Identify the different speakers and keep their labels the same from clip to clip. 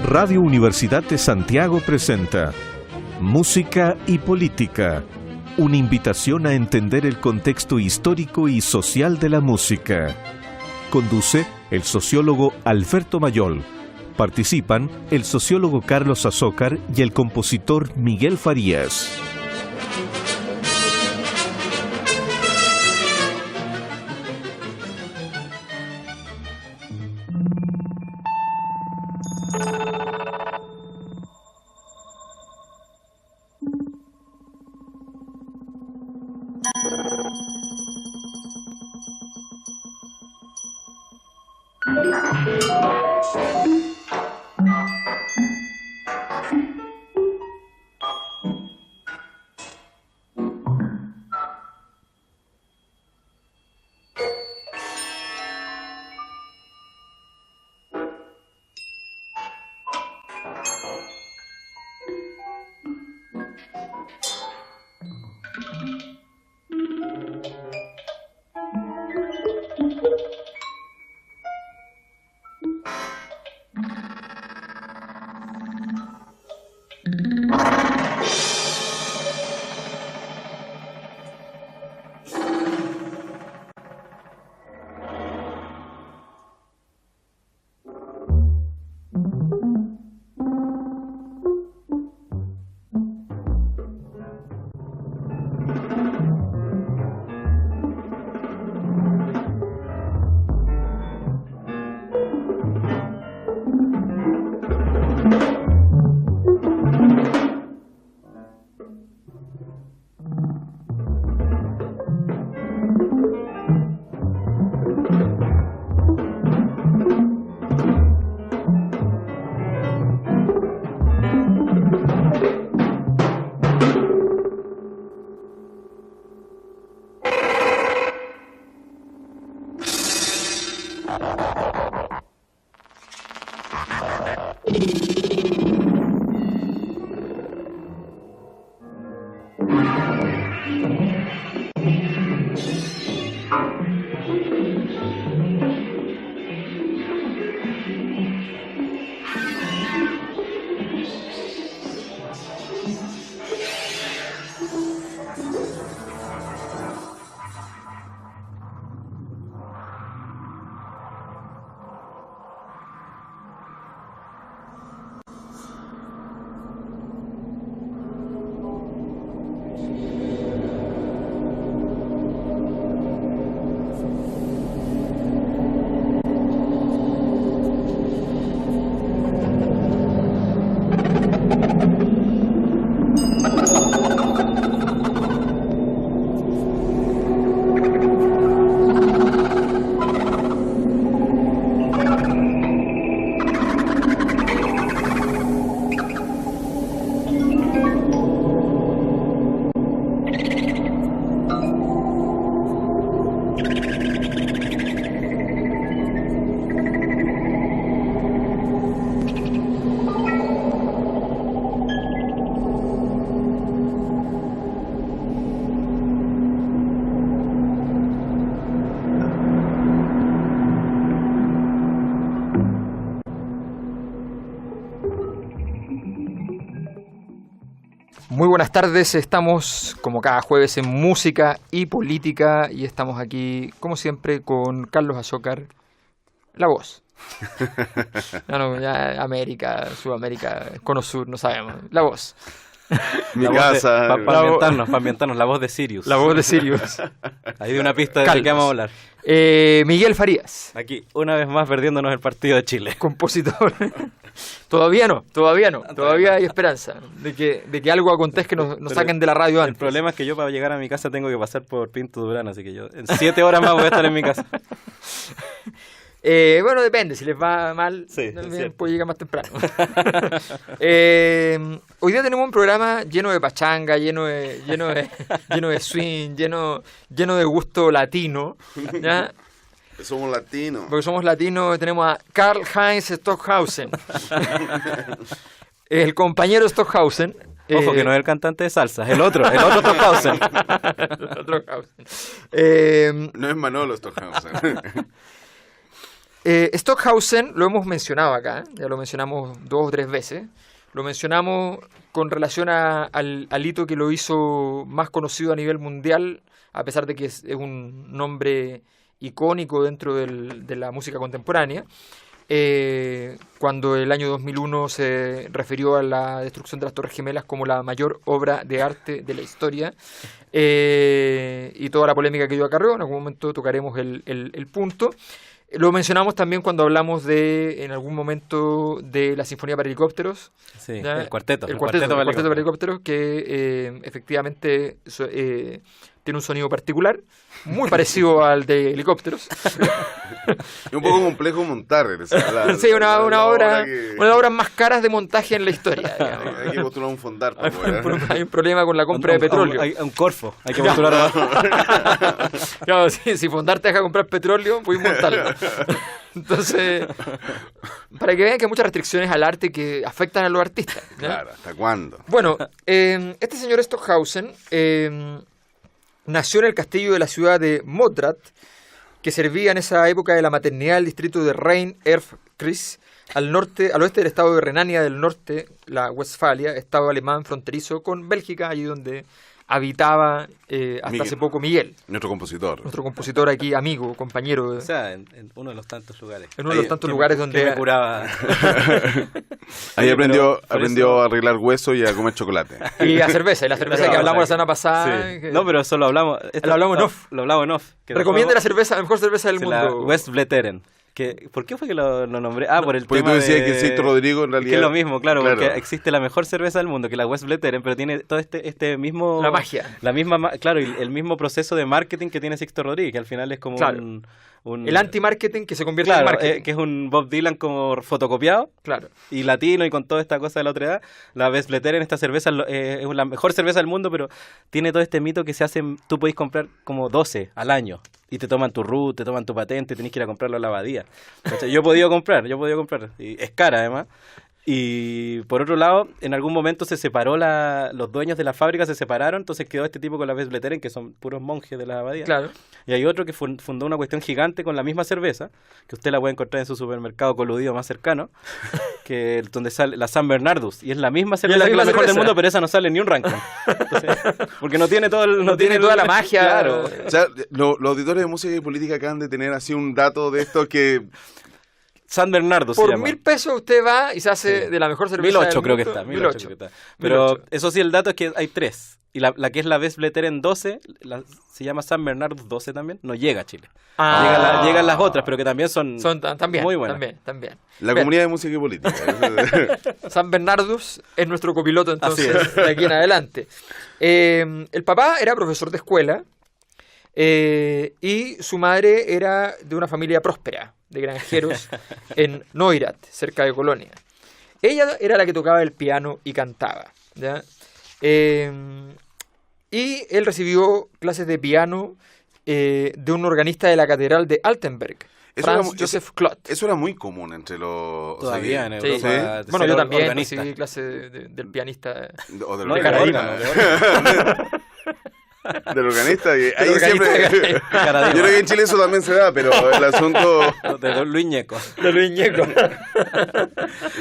Speaker 1: Radio Universidad de Santiago presenta Música y Política, una invitación a entender el contexto histórico y social de la música. Conduce el sociólogo Alberto Mayol. Participan el sociólogo Carlos Azócar y el compositor Miguel Farías.
Speaker 2: Muy buenas tardes, estamos como cada jueves en Música y Política y estamos aquí, como siempre, con Carlos Azócar, la voz. Ya América, Sudamérica, Cono Sur, no sabemos, la voz.
Speaker 3: Mi casa.
Speaker 4: Para ambientarnos, la voz de Sirius.
Speaker 2: La voz de Sirius.
Speaker 4: Ahí de una pista de que vamos a hablar.
Speaker 2: Miguel Farías.
Speaker 4: Aquí, una vez más, perdiéndonos el partido de Chile.
Speaker 2: Compositor. Todavía no. Todavía hay esperanza de que algo acontezca que nos saquen de la radio antes.
Speaker 4: El problema es que yo para llegar a mi casa tengo que pasar por Pinto Durán, así que yo en 7 horas más voy a estar en mi casa.
Speaker 2: Bueno, depende, si les va mal,
Speaker 4: sí,
Speaker 2: puede llegar más temprano. Hoy día tenemos un programa lleno de pachanga, lleno de swing, lleno de gusto latino, ¿ya?
Speaker 3: Somos latinos.
Speaker 2: Porque somos latinos, tenemos a Karl-Heinz Stockhausen, el compañero Stockhausen.
Speaker 4: Ojo, que no es el cantante de salsa, es el otro Stockhausen.
Speaker 2: El otro Stockhausen.
Speaker 3: No es Manolo Stockhausen.
Speaker 2: Stockhausen lo hemos mencionado acá, ya lo mencionamos 2 o 3 veces. Lo mencionamos con relación al hito que lo hizo más conocido a nivel mundial, a pesar de que es un nombre icónico dentro de la música contemporánea. Cuando el año 2001 se refirió a la destrucción de las Torres Gemelas como la mayor obra de arte de la historia, y toda la polémica que ello acarreó. En algún momento tocaremos el punto. Lo mencionamos también cuando hablamos en algún momento de la Sinfonía para Helicópteros.
Speaker 4: Sí,
Speaker 2: ¿ya?
Speaker 4: el cuarteto.
Speaker 2: El cuarteto para Helicópteros, que efectivamente tiene un sonido particular, muy parecido al de Helicópteros.
Speaker 3: Es un poco complejo montar.
Speaker 2: Sí, una obra,
Speaker 3: que...
Speaker 2: una de las obras más caras de montaje en la historia. Digamos.
Speaker 3: Hay que postular un fondar.
Speaker 2: Hay un problema con la compra de petróleo.
Speaker 4: Hay un Corfo, hay que postular.
Speaker 2: Claro, si Fondar te deja comprar petróleo, puedes montarlo. Entonces, para que vean que hay muchas restricciones al arte que afectan a los artistas, ¿ya?
Speaker 3: Claro, ¿hasta cuándo?
Speaker 2: Bueno, este señor Stockhausen nació en el castillo de la ciudad de Modrat, que servía en esa época de la maternidad del distrito de Rhein-Erft-Kreis, al oeste del estado de Renania del Norte, la Westfalia, estado alemán fronterizo con Bélgica, allí donde habitaba hasta
Speaker 3: Miguel.
Speaker 2: hace poco Miguel,
Speaker 3: Nuestro compositor.
Speaker 2: nuestro compositor aquí, amigo, compañero,
Speaker 4: O sea, en uno de los tantos lugares.
Speaker 2: en uno de los tantos lugares
Speaker 4: Que
Speaker 2: donde...
Speaker 4: me curaba.
Speaker 3: Ahí
Speaker 4: Sí,
Speaker 3: aprendió
Speaker 4: pero por
Speaker 3: a
Speaker 4: eso-
Speaker 3: arreglar hueso y a comer chocolate.
Speaker 2: Y la cerveza que hablamos la semana pasada.
Speaker 4: Sí.
Speaker 2: que-
Speaker 4: No, pero eso lo hablamos.
Speaker 2: Lo hablamos en off.
Speaker 4: Lo hablamos en off. Que
Speaker 2: Recomienda la
Speaker 4: después-
Speaker 2: cerveza, la mejor cerveza del
Speaker 4: se la
Speaker 2: mundo.
Speaker 4: West Bleteren. ¿Por qué fue que lo nombré? Ah, por el
Speaker 3: Porque
Speaker 4: tema
Speaker 3: tú decías
Speaker 4: de...
Speaker 3: que Sixto Rodrigo en realidad...
Speaker 4: Que es lo mismo, claro, porque existe la mejor cerveza del mundo, que es la West Bleteren, pero tiene todo este mismo...
Speaker 2: La magia.
Speaker 4: La misma, claro, y el mismo proceso de marketing que tiene Sixto Rodríguez, que al final es como
Speaker 2: Claro.
Speaker 4: un
Speaker 2: El anti-marketing que se convierte en
Speaker 4: claro,
Speaker 2: marketing.
Speaker 4: que es un Bob Dylan como fotocopiado
Speaker 2: Claro.
Speaker 4: y latino y con toda esta cosa de la otra edad. La West Bleteren, esta cerveza es la mejor cerveza del mundo, pero tiene todo este mito que se hace, tú podés comprar como 12 al año y te toman tu RUT, te toman tu patente, tenés que ir a comprarlo a la abadía. ¿Cachai? Yo he podido comprar, y es cara además. Y por otro lado, en algún momento se separó los dueños de la fábrica se separaron, entonces quedó este tipo con la West Bleteren, que son puros monjes de la abadía.
Speaker 2: Claro.
Speaker 4: Y hay otro que fundó una cuestión gigante con la misma cerveza, que usted la puede encontrar en su supermercado coludido más cercano, que donde sale la San Bernardus, y es la misma cerveza
Speaker 2: la
Speaker 4: que
Speaker 2: misma
Speaker 4: la mejor del
Speaker 2: cerveza.
Speaker 4: mundo, pero esa no sale ni un rancón. Entonces, porque no tiene todo
Speaker 2: No tiene toda la magia.
Speaker 4: Claro.
Speaker 3: O sea, los auditores de música y política acaban de tener así un dato de esto que...
Speaker 4: San Bernardus se
Speaker 2: Por
Speaker 4: llama.
Speaker 2: 1.000 pesos usted va y se hace
Speaker 4: Sí.
Speaker 2: de la mejor cerveza
Speaker 4: 1008
Speaker 2: del
Speaker 4: creo que
Speaker 2: mundo.
Speaker 4: está, 1008 creo que está. Pero
Speaker 2: 1008.
Speaker 4: eso sí, el dato es que hay 3. Y la que es la West Bleteren 12, se llama San Bernardus 12 también, no llega a Chile.
Speaker 2: Ah.
Speaker 4: Llegan las otras, pero que también son
Speaker 2: También,
Speaker 4: muy buenas.
Speaker 2: también.
Speaker 3: La
Speaker 2: Bien.
Speaker 3: comunidad de música y política.
Speaker 2: San Bernardus es nuestro copiloto entonces
Speaker 4: Así es.
Speaker 2: de aquí en adelante. El papá era profesor de escuela y su madre era de una familia próspera, de granjeros en Neurath, cerca de Colonia. Ella era la que tocaba el piano y cantaba, ¿ya? Y él recibió clases de piano de un organista de la catedral de Altenberg,
Speaker 3: Eso
Speaker 2: Franz
Speaker 3: era-
Speaker 2: Joseph Klott.
Speaker 3: Eso era muy común entre los...
Speaker 4: todavía en
Speaker 2: Sí.
Speaker 4: Europa. de
Speaker 2: Bueno,
Speaker 4: ser
Speaker 2: yo también
Speaker 4: organista.
Speaker 2: recibí clase del pianista.
Speaker 3: O del
Speaker 4: No, y
Speaker 2: de
Speaker 3: organista.
Speaker 2: Caradima.
Speaker 3: Del organista. Que ahí
Speaker 2: organista
Speaker 3: siempre...
Speaker 2: de
Speaker 4: Caradima.
Speaker 3: Yo creo que en Chile eso también se da, pero el asunto...
Speaker 4: De Luis Ñeco.
Speaker 2: De Luis Ñeco.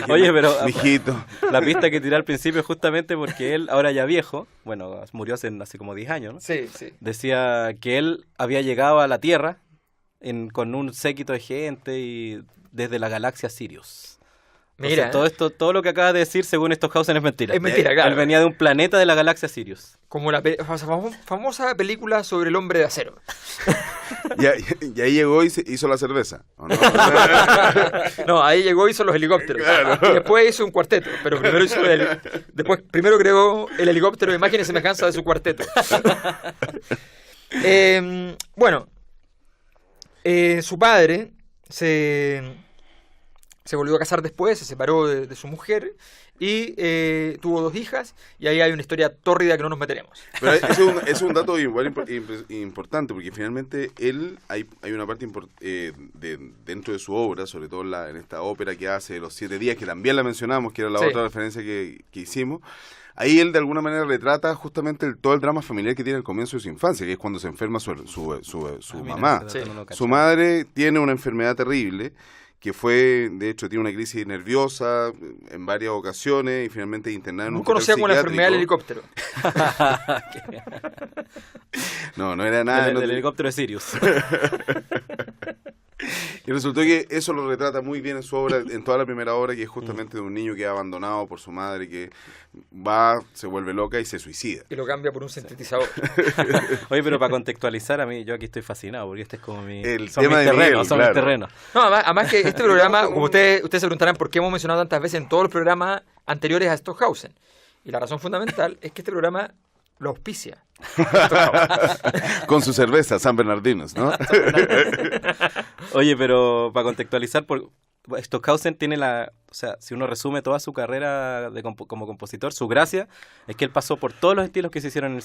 Speaker 4: Oye, pero
Speaker 3: Mijito.
Speaker 4: la pista que tiré al principio es justamente porque él, ahora ya viejo, bueno, murió hace como 10 años, ¿no?
Speaker 2: Sí, sí.
Speaker 4: Decía que él había llegado a la Tierra con un séquito de gente y desde la galaxia Sirius.
Speaker 2: Mira,
Speaker 4: Entonces, todo lo que acaba de decir, según Stockhausen, es mentira.
Speaker 2: es mentira, claro.
Speaker 4: Él venía de un planeta de la galaxia Sirius.
Speaker 2: Como la famosa película sobre el hombre de acero.
Speaker 3: Y ahí llegó y hizo la cerveza. ¿O no?
Speaker 2: No, ahí llegó y hizo los helicópteros.
Speaker 3: Claro.
Speaker 2: Y después hizo un cuarteto. Pero primero creó el helicóptero de imagen y semejanza de su cuarteto. Bueno, su padre se volvió a casar después, se separó de su mujer y tuvo 2 hijas, y ahí hay una historia tórrida que no nos meteremos.
Speaker 3: Pero es un dato igual importante, porque finalmente hay una parte dentro de su obra, sobre todo en esta ópera que hace Los 7 días, que también la mencionamos, que era la
Speaker 2: Sí.
Speaker 3: otra referencia que hicimos. ahí él de alguna manera retrata justamente todo el drama familiar que tiene al comienzo de su infancia, que es cuando se enferma su
Speaker 4: Mira,
Speaker 3: mamá.
Speaker 4: ese dato
Speaker 2: Sí.
Speaker 4: no lo cachaba.
Speaker 3: Su madre tiene una enfermedad terrible, que fue, de hecho, tiene una crisis nerviosa en varias ocasiones y finalmente es internada en un
Speaker 2: Muy conocida como la enfermedad del
Speaker 3: psiquiátrico.
Speaker 2: helicóptero.
Speaker 3: No, no era nada.
Speaker 4: Del helicóptero de Sirius.
Speaker 3: Y resultó que eso lo retrata muy bien en su obra, en toda la primera obra, que es justamente de un niño que es abandonado por su madre, que se vuelve loca y se suicida.
Speaker 2: Y lo cambia por un sintetizador.
Speaker 4: Oye, pero para contextualizar, a mí, yo aquí estoy fascinado, porque este es como
Speaker 3: El
Speaker 4: son
Speaker 3: tema
Speaker 4: mis
Speaker 3: de
Speaker 4: terrenos,
Speaker 3: Miguel,
Speaker 4: son mis
Speaker 3: claro.
Speaker 4: terrenos.
Speaker 2: No, además que este programa, como ustedes se preguntarán por qué hemos mencionado tantas veces en todos los programas anteriores a Stockhausen. Y la razón fundamental es que este programa lo auspicia.
Speaker 3: Con su cerveza, San Bernardinos, ¿no?
Speaker 4: Oye, pero para contextualizar, Stockhausen tiene o sea, si uno resume toda su carrera como compositor, su gracia es que él pasó por todos los estilos que se hicieron en el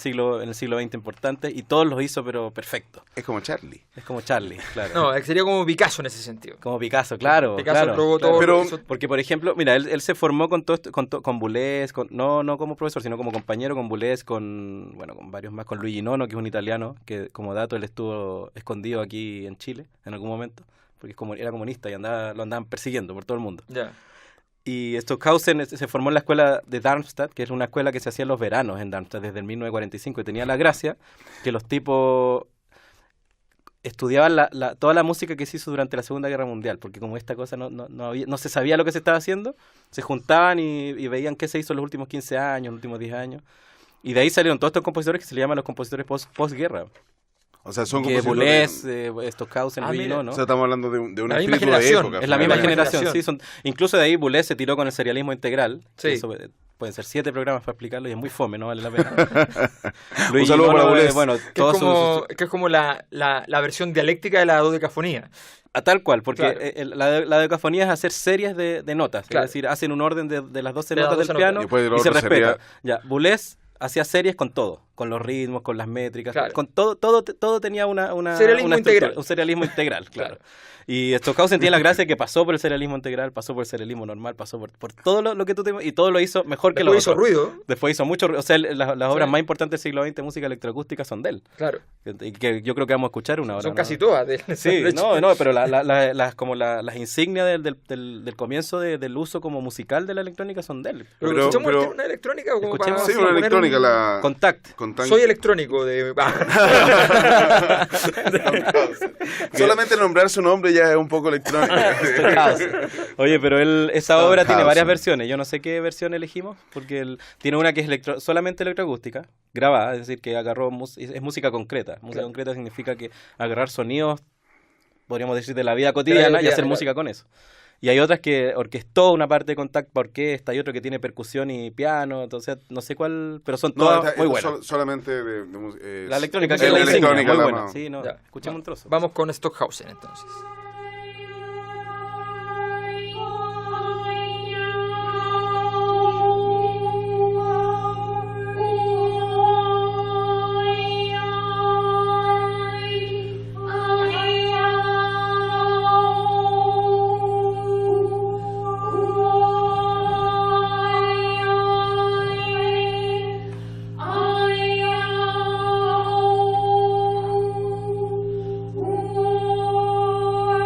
Speaker 4: siglo XX importantes y todos los hizo pero perfecto.
Speaker 3: Es como Charlie.
Speaker 4: Es como Charlie, claro.
Speaker 2: No, sería como Picasso en ese sentido.
Speaker 4: Como Picasso, claro.
Speaker 2: Picasso
Speaker 4: claro,
Speaker 2: probó
Speaker 4: claro.
Speaker 2: todo.
Speaker 3: Pero-
Speaker 2: hizo-
Speaker 4: Porque, por ejemplo, mira, él se formó con todo esto, con Boulez, no como profesor, sino como compañero con Boulez, con varios más, con Luigi Nono, que es un italiano, que como dato él estuvo escondido aquí en Chile en algún momento, porque era comunista y lo andaban persiguiendo por todo el mundo.
Speaker 2: Ya.
Speaker 4: Y Stockhausen se formó en la escuela de Darmstadt, que es una escuela que se hacía en los veranos en Darmstadt desde el 1945, y tenía la gracia que los tipos estudiaban toda la música que se hizo durante la Segunda Guerra Mundial, porque como esta cosa no se sabía lo que se estaba haciendo, se juntaban y veían qué se hizo en los últimos 15 años, los últimos 10 años, y de ahí salieron todos estos compositores que se le llaman los compositores postguerra,
Speaker 3: O sea, son
Speaker 4: que
Speaker 3: compositores...
Speaker 4: Boulez, Stockhausen, Luigi
Speaker 2: mira.
Speaker 4: Nono.
Speaker 3: O sea, estamos hablando de un
Speaker 2: La misma
Speaker 3: espíritu de
Speaker 2: generación.
Speaker 3: época.
Speaker 4: Es la misma
Speaker 2: La misma
Speaker 4: generación,
Speaker 2: generación.
Speaker 4: sí. Incluso de ahí Boulez se tiró con el serialismo integral.
Speaker 2: Sí.
Speaker 4: Eso, pueden ser 7 programas para explicarlo y es muy fome, no vale la pena.
Speaker 3: Un saludo para Boulez.
Speaker 4: Bueno,
Speaker 2: Que es como la versión dialéctica de la dodecafonía.
Speaker 4: a tal cual, porque
Speaker 2: Claro.
Speaker 4: la decafonía es hacer series de notas.
Speaker 2: Claro.
Speaker 4: Es decir, hacen un orden de las 12
Speaker 2: De las
Speaker 4: notas
Speaker 2: 12
Speaker 4: del piano
Speaker 3: notas. Y después el
Speaker 4: y se
Speaker 3: otro
Speaker 4: respeta.
Speaker 3: sería-
Speaker 4: Ya, Boulez hacía series con todo, con los ritmos, con las métricas,
Speaker 2: Claro.
Speaker 4: con todo tenía una
Speaker 2: Serialismo
Speaker 4: una estructura,
Speaker 2: integral.
Speaker 4: un serialismo integral, claro.
Speaker 2: Claro.
Speaker 4: Y Stockhausen tiene la gracia que pasó por el serialismo integral, pasó por el serialismo normal, pasó por todo lo que tú te y todo lo hizo mejor que lo
Speaker 2: Después hizo
Speaker 4: otro.
Speaker 2: ruido.
Speaker 4: Después hizo mucho ruido. O sea, las obras
Speaker 2: Sí.
Speaker 4: más importantes del siglo XX de música electroacústica son de él.
Speaker 2: Claro.
Speaker 4: Que yo creo que vamos a escuchar una hora.
Speaker 2: Son
Speaker 4: ¿no?
Speaker 2: casi todas.
Speaker 4: Sí,
Speaker 2: de hecho.
Speaker 4: no, pero las insignias del comienzo del uso como musical de la electrónica son de él.
Speaker 2: Pero,
Speaker 3: Pero-
Speaker 2: ¿escuchamos
Speaker 3: pero-
Speaker 2: una electrónica o como
Speaker 4: Escuchemos,
Speaker 3: Sí,
Speaker 2: para
Speaker 3: una
Speaker 2: poner
Speaker 3: electrónica,
Speaker 2: un-
Speaker 3: la...
Speaker 4: Contact.
Speaker 2: Soy electrónico de...
Speaker 3: Solamente nombrar su nombre ya es un poco electrónico.
Speaker 4: Stockhausen. Oye, pero esa obra tiene
Speaker 3: Stockhausen.
Speaker 4: varias versiones. Yo no sé qué versión elegimos, porque tiene una que es solamente electroacústica, grabada, es decir, que agarró es música concreta. Música
Speaker 2: Claro.
Speaker 4: concreta significa que agarrar sonidos, podríamos decir, de la vida cotidiana y hacer
Speaker 2: cotidiana,
Speaker 4: música con eso. Y hay otras que orquestó una parte de Contact para orquesta, y otro que tiene percusión y piano, entonces no sé cuál, pero son
Speaker 3: No,
Speaker 4: todas
Speaker 3: esta-
Speaker 4: muy
Speaker 3: esta
Speaker 4: buenas.
Speaker 3: solamente
Speaker 4: La electrónica,
Speaker 2: la
Speaker 4: que es la insignia,
Speaker 3: electrónica,
Speaker 4: muy
Speaker 3: la
Speaker 4: buena.
Speaker 3: más-
Speaker 4: Sí, no,
Speaker 2: Ya.
Speaker 4: escuchemos un trozo.
Speaker 2: Vamos con Stockhausen entonces.
Speaker 5: Oh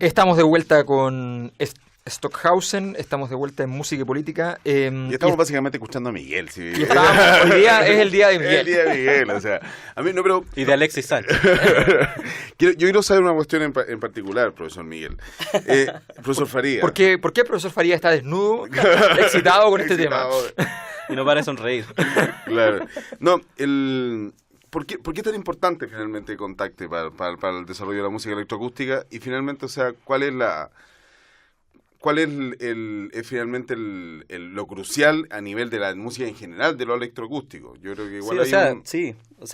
Speaker 2: Estamos de vuelta con Stockhausen, estamos de vuelta en Música y Política.
Speaker 3: Y estamos básicamente escuchando a Miguel. ¿Sí?
Speaker 2: Hoy día es el día de Miguel.
Speaker 3: El día de Miguel, o sea, a mí no, pero...
Speaker 4: Y de Alexis Sánchez.
Speaker 3: yo quiero saber una cuestión en particular, profesor Miguel. Profesor Faría.
Speaker 2: ¿Por qué el profesor Faría está desnudo, excitado con este tema?
Speaker 4: Y no para de sonreír.
Speaker 3: Claro. No, ¿Por qué tan importante finalmente Contacte para el desarrollo de la música electroacústica? Y finalmente, o sea, ¿cuál es finalmente lo crucial a nivel de la música en general, de lo electroacústico? Yo creo que igual
Speaker 4: o sea,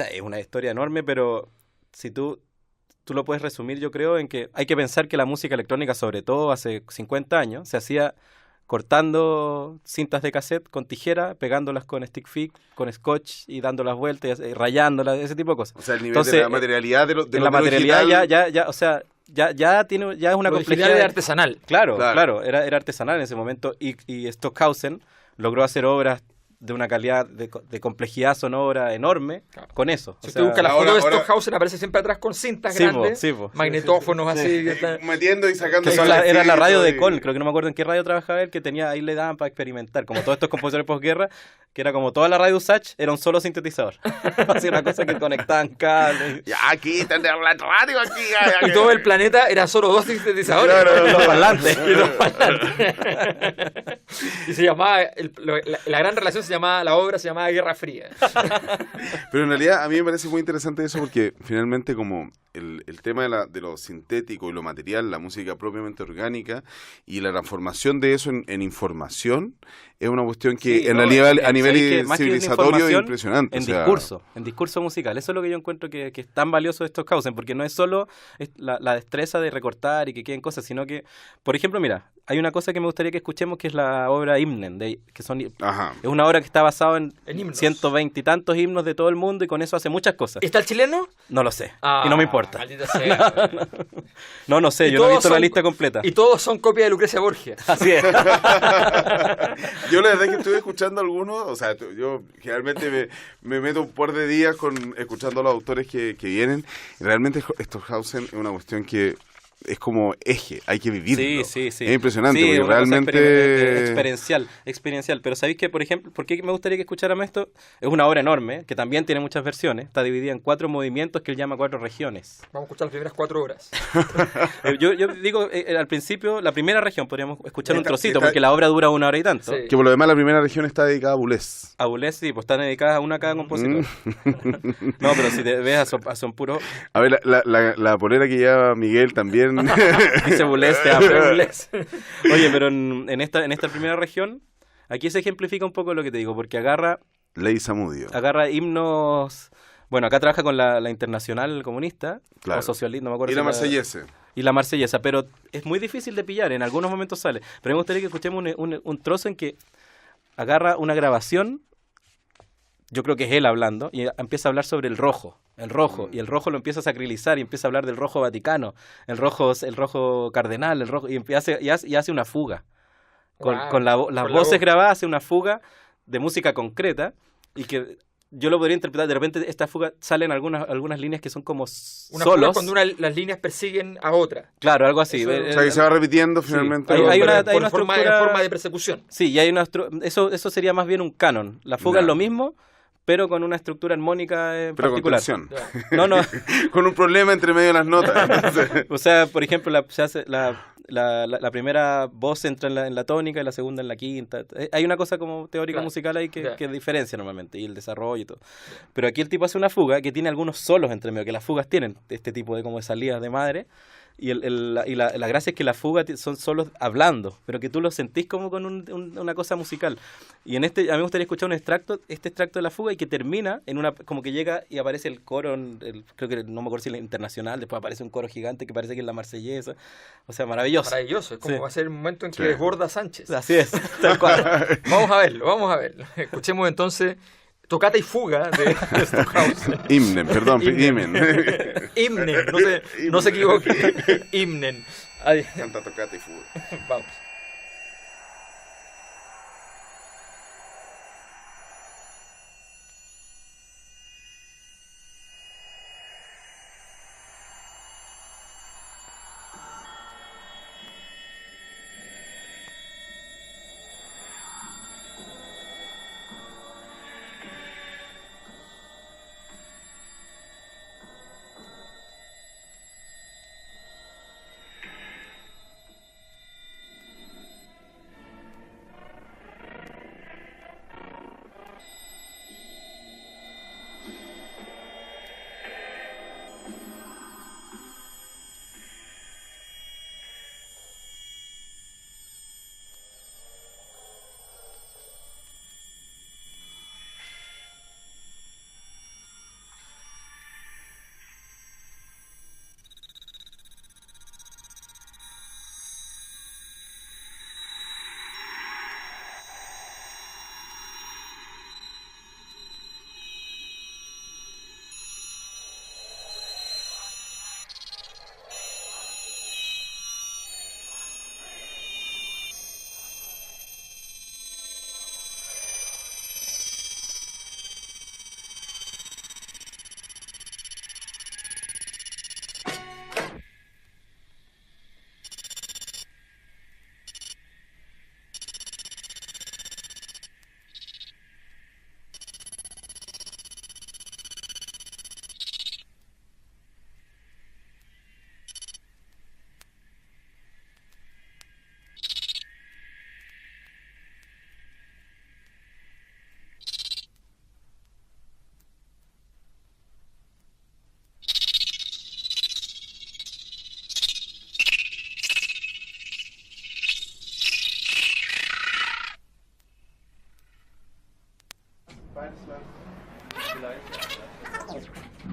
Speaker 4: es una historia enorme, pero si tú lo puedes resumir, yo creo, en que hay que pensar que la música electrónica, sobre todo hace 50 años, se hacía cortando cintas de cassette con tijera, pegándolas con stick fix, con scotch y dándolas vueltas, rayándolas, ese tipo de cosas.
Speaker 3: O sea, el nivel de la materialidad de
Speaker 4: la materialidad ya, o sea, ya es una complejidad
Speaker 2: de artesanal.
Speaker 4: Claro, era artesanal en ese momento y Stockhausen logró hacer obras de una calidad de complejidad sonora enorme con eso.
Speaker 2: Si usted busca la foto de Stockhausen, aparece siempre atrás con cintas grandes, magnetófonos así.
Speaker 3: Metiendo y sacando.
Speaker 4: Que era la radio de Colm, creo que no me acuerdo en qué radio trabajaba él, que tenía, ahí le daban para experimentar, como todos estos compositores posguerra, que era como toda la radio Usach, era un solo sintetizador. Así una cosa que conectaban cables.
Speaker 3: Ya, aquí están de la radio, aquí.
Speaker 2: Y todo el planeta era solo 2 sintetizadores.
Speaker 4: Claro, los parlantes.
Speaker 2: Y se llamaba, la gran relación la obra se llamaba Guerra Fría.
Speaker 3: Pero en realidad a mí me parece muy interesante eso porque finalmente como el tema de lo sintético y lo material, la música propiamente orgánica y la transformación de eso en información es una cuestión que a nivel civilizatorio es impresionante.
Speaker 4: En discurso musical. Eso es lo que yo encuentro que es tan valioso de Stockhausen, porque no es solo la destreza de recortar y que queden cosas, sino que, por ejemplo, mira, hay una cosa que me gustaría que escuchemos que es la obra Hymnen, es una obra que está basada en 120 y tantos himnos de todo el mundo y con eso hace muchas cosas.
Speaker 2: ¿Está el chileno?
Speaker 4: No lo sé, y no me importa.
Speaker 2: Maldita sea.
Speaker 4: No sé, yo no he visto la lista completa.
Speaker 2: Y todos son copias de Lucrecia Borgia.
Speaker 4: Así es.
Speaker 3: Yo la verdad que estuve escuchando algunos, o sea, yo generalmente me meto un par de días escuchando a los autores que vienen. Realmente Stockhausen es una cuestión que es como eje, hay que vivirlo.
Speaker 4: Sí.
Speaker 3: Es impresionante,
Speaker 4: sí,
Speaker 3: porque realmente...
Speaker 4: Experiencial. Pero ¿sabéis que, por ejemplo, por qué me gustaría que escucháramos esto? Es una obra enorme, que también tiene muchas versiones. Está dividida en 4 movimientos que él llama 4 regiones.
Speaker 2: Vamos a escuchar las primeras 4 horas.
Speaker 4: Yo digo, al principio, la primera región, podríamos escuchar un trocito, porque la obra dura 1 hora y tanto.
Speaker 3: Sí. Que por lo demás la primera región está dedicada a Boulez.
Speaker 4: A Boulez, sí, pues están dedicadas a una cada compositor. No, pero si te ves son puros...
Speaker 3: A ver, la polera que lleva Miguel también...
Speaker 4: Dice Boulez, te amo. Oye, pero en esta primera región, aquí se ejemplifica un poco lo que te digo, porque agarra himnos. Bueno, acá trabaja con la Internacional Comunista, o Socialista, no me acuerdo.
Speaker 3: Y la Marsellesa.
Speaker 4: Y la Marsellesa, pero es muy difícil de pillar, en algunos momentos sale. Pero me gustaría que escuchemos un trozo en que agarra una grabación, yo creo que es él hablando, y empieza a hablar sobre el rojo, y el rojo lo empieza a sacralizar, y empieza a hablar del rojo vaticano, el rojo cardenal, y hace una fuga. Con las voces grabadas hace una fuga de música concreta, y que yo lo podría interpretar, de repente esta fuga salen algunas líneas que son como
Speaker 2: una
Speaker 4: solos.
Speaker 2: Fuga cuando las líneas persiguen a otra.
Speaker 4: Claro, algo así.
Speaker 3: O sea, que se va repitiendo finalmente.
Speaker 4: Sí. Hay una
Speaker 2: forma de persecución.
Speaker 4: Sí, y hay eso sería más bien un canon. La fuga es lo mismo, pero con una estructura armónica particular.
Speaker 3: Con
Speaker 4: No.
Speaker 3: con un problema entre medio de las notas.
Speaker 4: O sea, por ejemplo, se hace la primera voz entra en la tónica y la segunda en la quinta. Hay una cosa como teórica
Speaker 2: Claro.
Speaker 4: musical ahí
Speaker 2: Ya.
Speaker 4: que diferencia normalmente, y el desarrollo y todo. Pero aquí el tipo hace una fuga que tiene algunos solos entre medio, que las fugas tienen este tipo de como de salidas de madre. Y la gracia es que las fugas son solos hablando, pero que tú los sentís como con una cosa musical. Y a mí me gustaría escuchar este extracto de la fuga y que termina en como que llega y aparece el coro, creo que no me acuerdo si el internacional, después aparece un coro gigante que parece que es la marsellesa. O sea, maravilloso.
Speaker 2: Maravilloso, es como
Speaker 4: Sí.
Speaker 2: va a ser el momento en que
Speaker 3: Sí.
Speaker 2: desborda Sánchez.
Speaker 4: Así es, tal cual.
Speaker 2: Vamos a verlo, vamos a verlo. Escuchemos entonces Tocata y Fuga de Stockhausen.
Speaker 3: Himnen, perdón,
Speaker 2: Himnen.
Speaker 3: himnen.
Speaker 2: Himnen, no se equivoque. Himnen. Ahí,
Speaker 3: Canta tocata y fuga.
Speaker 2: vamos.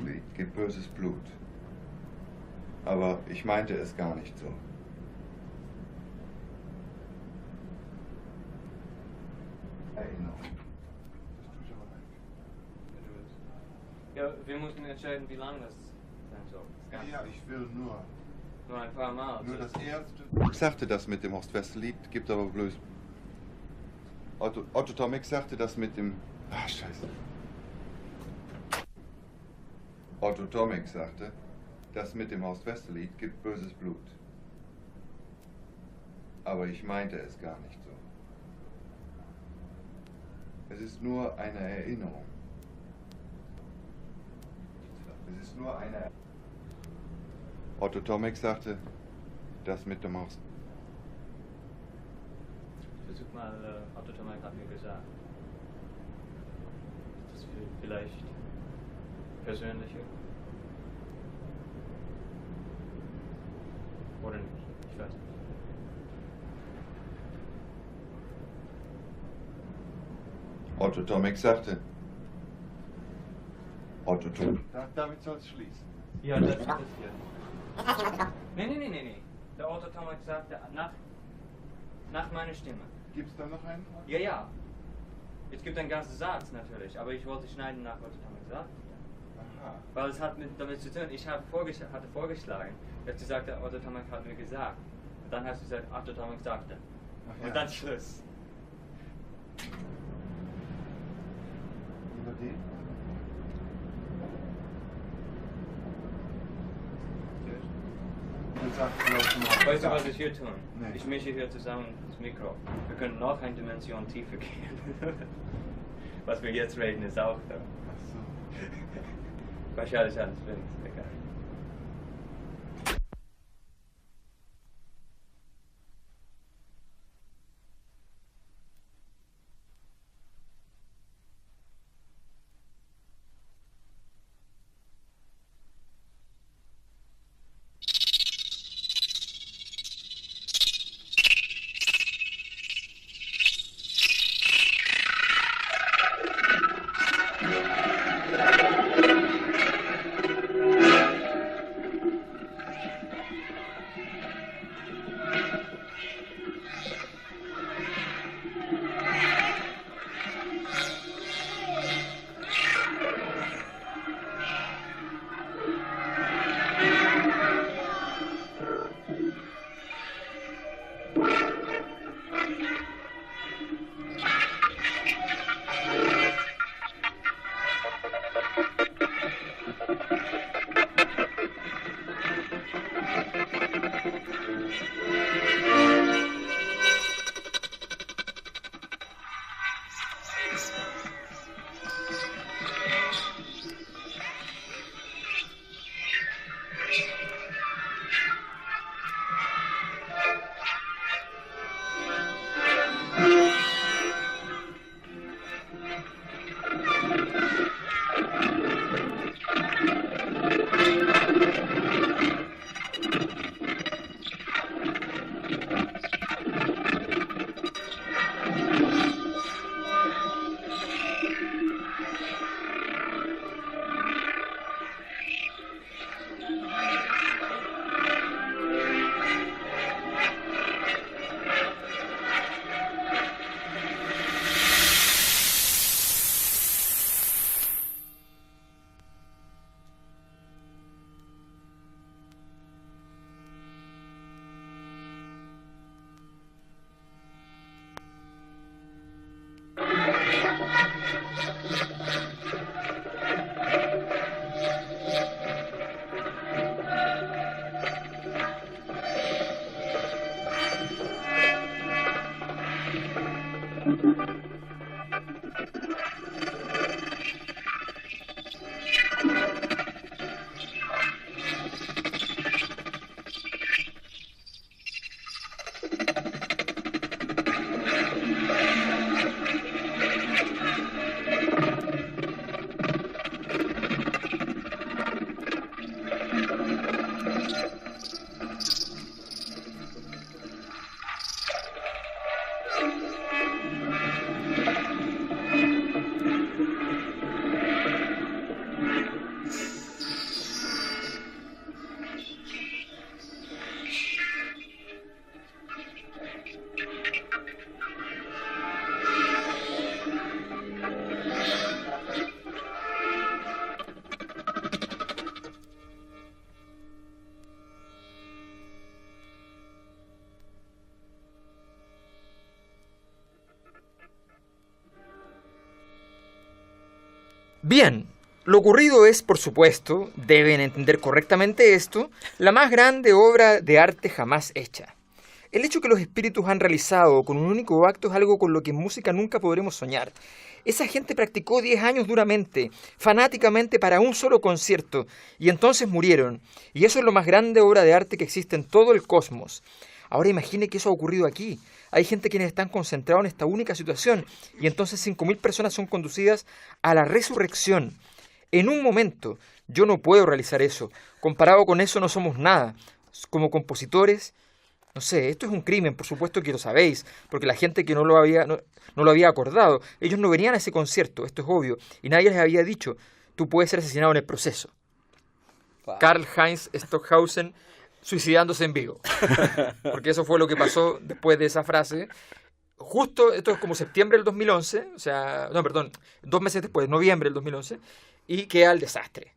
Speaker 5: Nee, gibt böses Blut. Aber ich meinte es gar nicht so. Erinnerung. Das tue ich aber weg.
Speaker 6: Ja, wir mussten entscheiden, wie lang das sein soll. Das Ganze.
Speaker 5: Ja, ich will nur
Speaker 6: Nur ein paar Mal.
Speaker 5: das erste. Ich sagte das mit dem Ost-West-Lied, gibt aber bloß. Otto Tomek sagte das mit dem. Ah, Scheiße. Otto Tomek sagte, das mit dem Ost-West-Lied gibt böses Blut. Aber ich meinte es gar nicht so. Es ist nur eine Erinnerung. Es ist nur eine. Otto Tomek sagte, das mit dem Ost.
Speaker 6: Versuch mal, Otto Tomek hat mir gesagt. Das ist vielleicht persönlicher. Oder nicht, ich weiß nicht.
Speaker 5: Otto Tomek sagte. Otto Tomek. Damit soll es schließen.
Speaker 6: Ja, das hier. Nee. Der Otto Tomek sagte nach meiner Stimme.
Speaker 5: Gibt es da noch einen?
Speaker 6: Ja. Es gibt einen ganzen Satz natürlich, aber ich wollte schneiden nach Otto Tomek sagt.
Speaker 5: Aha.
Speaker 6: Weil es hat damit zu tun, ich hatte vorgeschlagen, dass du sagte, Otto Tomek hat mir gesagt. Und dann hast du gesagt, Otto Tomek sagte.
Speaker 5: Ach
Speaker 6: Und
Speaker 5: ja.
Speaker 6: dann Schluss.
Speaker 5: Über den? Du sagst vielleicht noch.
Speaker 6: Weißt du, was ich hier tun?
Speaker 5: Nee.
Speaker 6: Ich mische hier zusammen das Mikro. Wir können noch eine Dimension tiefer gehen. Was wir jetzt reden, ist auch da.
Speaker 5: Ach so.
Speaker 6: Wahrscheinlich alles links, egal.
Speaker 2: Bien, lo ocurrido es, por supuesto, deben entender correctamente esto, la más grande obra de arte jamás hecha. El hecho que los espíritus han realizado con un único acto es algo con lo que en música nunca podremos soñar. Esa gente practicó 10 años duramente, fanáticamente para un solo concierto, y entonces murieron. Y eso es lo más grande obra de arte que existe en todo el cosmos. Ahora imagine que eso ha ocurrido aquí. Hay gente quienes están concentrados en esta única situación, y entonces 5.000 personas son conducidas a la resurrección. En un momento, yo no puedo realizar eso. Comparado con eso no somos nada. Como compositores, no sé, esto es un crimen, por supuesto que lo sabéis, porque la gente que no lo había acordado, ellos no venían a ese concierto, esto es obvio, y nadie les había dicho, tú puedes ser asesinado en el proceso.
Speaker 4: Wow.
Speaker 2: Karl-Heinz Stockhausen suicidándose en vivo, porque eso fue lo que pasó después de esa frase. Justo, esto es como septiembre del 2011, o sea, no, perdón, 2 meses después, noviembre del 2011, y queda el desastre.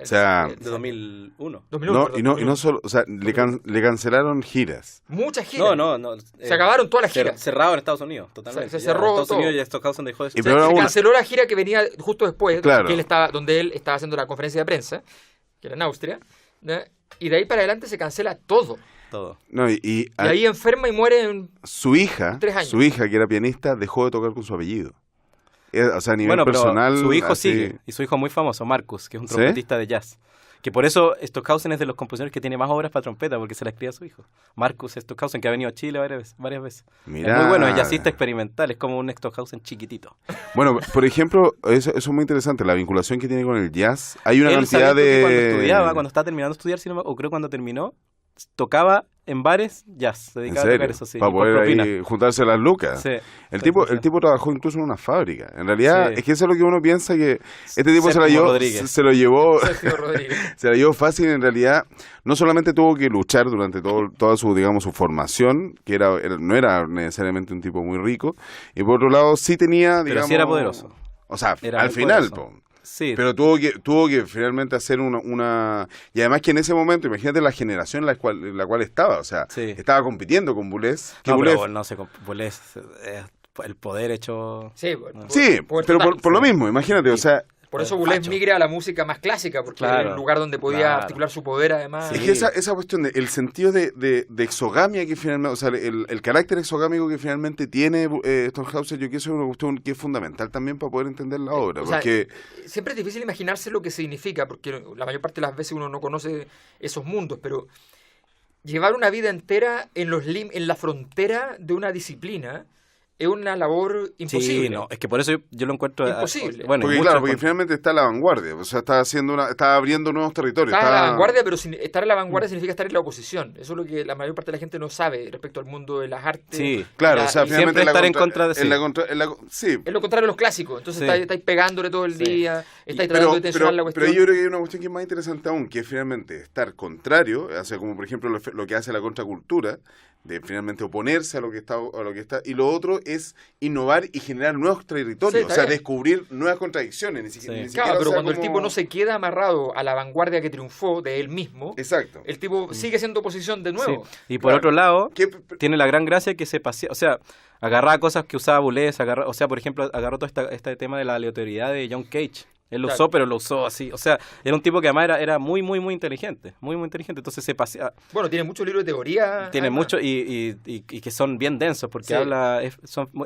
Speaker 3: O sea,
Speaker 4: De 2001.
Speaker 2: 2001,
Speaker 3: no,
Speaker 2: perdón,
Speaker 3: y no
Speaker 2: 2001.
Speaker 3: solo, o sea, le cancelaron giras.
Speaker 2: Muchas giras.
Speaker 4: No.
Speaker 2: Se acabaron todas las giras.
Speaker 4: Cerrado en Estados Unidos, totalmente.
Speaker 2: Se
Speaker 4: Ya
Speaker 2: cerró
Speaker 4: en Estados
Speaker 2: todo.
Speaker 4: Unidos ya Stockhausen dejó de
Speaker 3: Y
Speaker 2: O sea,
Speaker 3: pero ahora
Speaker 2: se
Speaker 3: una-
Speaker 2: canceló la gira que venía justo después,
Speaker 3: Claro.
Speaker 2: donde él estaba haciendo la conferencia de prensa, que era en Austria, ¿no? Y de ahí para adelante se cancela todo.
Speaker 4: todo.
Speaker 3: No, y
Speaker 2: Y ahí enferma y muere en...
Speaker 3: su hija,
Speaker 2: 3 años.
Speaker 3: que era pianista, dejó de tocar con su apellido. O sea, a nivel
Speaker 4: Bueno, pero
Speaker 3: personal.
Speaker 4: su hijo
Speaker 3: así-
Speaker 4: sigue, y su hijo muy famoso, Marcus, que es un
Speaker 3: ¿Sí?
Speaker 4: trompetista de jazz. Que por eso Stockhausen es de los compositores que tiene más obras para trompeta, porque se las cría a su hijo. Marcus Stockhausen, que ha venido a Chile varias veces.
Speaker 3: Mirá.
Speaker 4: Es muy bueno, es jazzista experimental, es como un Stockhausen chiquitito.
Speaker 3: Bueno, por ejemplo, eso es muy interesante, la vinculación que tiene con el jazz. Hay una
Speaker 4: Él
Speaker 3: cantidad
Speaker 4: sabía que cuando
Speaker 3: de...
Speaker 4: estudiaba, cuando estaba terminando de estudiar, o creo cuando terminó, tocaba en bares jazz, se
Speaker 3: ¿En
Speaker 4: dedicaba a tocar
Speaker 3: serio?
Speaker 4: eso, sí.
Speaker 3: Para
Speaker 4: y por
Speaker 3: poder
Speaker 4: propina.
Speaker 3: ahí juntarse las lucas.
Speaker 4: Sí.
Speaker 3: El tipo trabajó incluso en una fábrica. En realidad,
Speaker 4: Sí.
Speaker 3: es que eso es lo que uno piensa, que este tipo
Speaker 4: Séptimo Rodríguez.
Speaker 3: se lo llevó
Speaker 2: Sergio Rodríguez.
Speaker 3: se la llevó fácil. En realidad, no solamente tuvo que luchar durante toda su, digamos, su formación, que no era necesariamente un tipo muy rico, y por otro lado sí tenía, digamos...
Speaker 4: Pero sí era poderoso.
Speaker 3: O sea,
Speaker 4: Era
Speaker 3: al
Speaker 4: muy
Speaker 3: final,
Speaker 4: poderoso.
Speaker 3: po.
Speaker 4: Sí,
Speaker 3: Pero tuvo que finalmente hacer una... Y además que en ese momento, imagínate la generación en la cual estaba. O sea,
Speaker 4: Sí.
Speaker 3: estaba compitiendo con Boulez. Que
Speaker 4: no,
Speaker 3: Boulez-
Speaker 4: pero no sé, Boulez, el poder hecho...
Speaker 2: Sí,
Speaker 3: Sí,
Speaker 2: poder
Speaker 3: pero
Speaker 2: total.
Speaker 3: por lo mismo, imagínate, o sea...
Speaker 2: Por eso Boulez
Speaker 4: Facho.
Speaker 2: migra a la música más clásica, porque
Speaker 4: Claro,
Speaker 2: era el lugar donde podía
Speaker 4: claro.
Speaker 2: articular su poder, además.
Speaker 3: Es
Speaker 4: Sí.
Speaker 3: que esa cuestión, el sentido de exogamia que finalmente, o sea, el carácter exogámico que finalmente tiene Stockhausen, yo creo que eso es una cuestión que es fundamental también para poder entender la obra,
Speaker 2: O sea,
Speaker 3: porque
Speaker 2: siempre es difícil imaginarse lo que significa, porque la mayor parte de las veces uno no conoce esos mundos, pero llevar una vida entera en la frontera de una disciplina es una labor imposible.
Speaker 4: Sí, no, es que por eso yo lo encuentro...
Speaker 2: Imposible.
Speaker 4: Bueno,
Speaker 3: porque
Speaker 4: y
Speaker 3: claro,
Speaker 4: mucho
Speaker 3: porque finalmente está a la vanguardia, o sea, está abriendo nuevos territorios.
Speaker 2: Estar a
Speaker 3: está-
Speaker 2: la vanguardia, pero estar a la vanguardia significa estar en la oposición. Eso es lo que la mayor parte de la gente no sabe respecto al mundo de las artes.
Speaker 4: Sí.
Speaker 3: Claro,
Speaker 2: La-
Speaker 3: o sea,
Speaker 2: y
Speaker 3: finalmente
Speaker 4: siempre estar en contra de-
Speaker 3: sí.
Speaker 2: es lo contrario de los clásicos. Entonces
Speaker 4: Sí.
Speaker 2: estáis pegándole todo el
Speaker 4: Sí.
Speaker 2: día, estáis tratando de tensionar la cuestión.
Speaker 3: pero yo creo que hay una cuestión que es más interesante aún, que es finalmente estar contrario, o sea, como por ejemplo lo que hace la contracultura, de finalmente oponerse a lo que está, y lo otro es innovar y generar nuevos territorios,
Speaker 2: Sí, está
Speaker 3: o sea,
Speaker 2: bien.
Speaker 3: descubrir nuevas contradicciones, ni siquiera,
Speaker 4: Sí.
Speaker 3: ni siquiera,
Speaker 2: Claro,
Speaker 3: o
Speaker 2: pero
Speaker 3: sea,
Speaker 2: cuando el
Speaker 3: como-
Speaker 2: tipo no se queda amarrado a la vanguardia que triunfó de él mismo,
Speaker 3: Exacto.
Speaker 2: el tipo sigue siendo oposición de
Speaker 4: Sí.
Speaker 2: nuevo.
Speaker 4: Y por
Speaker 3: Claro.
Speaker 4: otro lado,
Speaker 3: ¿Qué-
Speaker 4: tiene la gran gracia que se pasea, o sea, agarraba cosas que usaba Boulez, o sea, por ejemplo, agarró todo este tema de la aleatoriedad de John Cage. Él lo
Speaker 2: Claro.
Speaker 4: usó, pero lo usó así. O sea, era un tipo que además era muy, muy, muy inteligente. Muy, muy inteligente. Entonces se pasea.
Speaker 2: Bueno, tiene muchos libros de teoría.
Speaker 4: Tiene
Speaker 2: además.
Speaker 4: mucho y que son bien densos porque
Speaker 2: Sí.
Speaker 4: habla. Es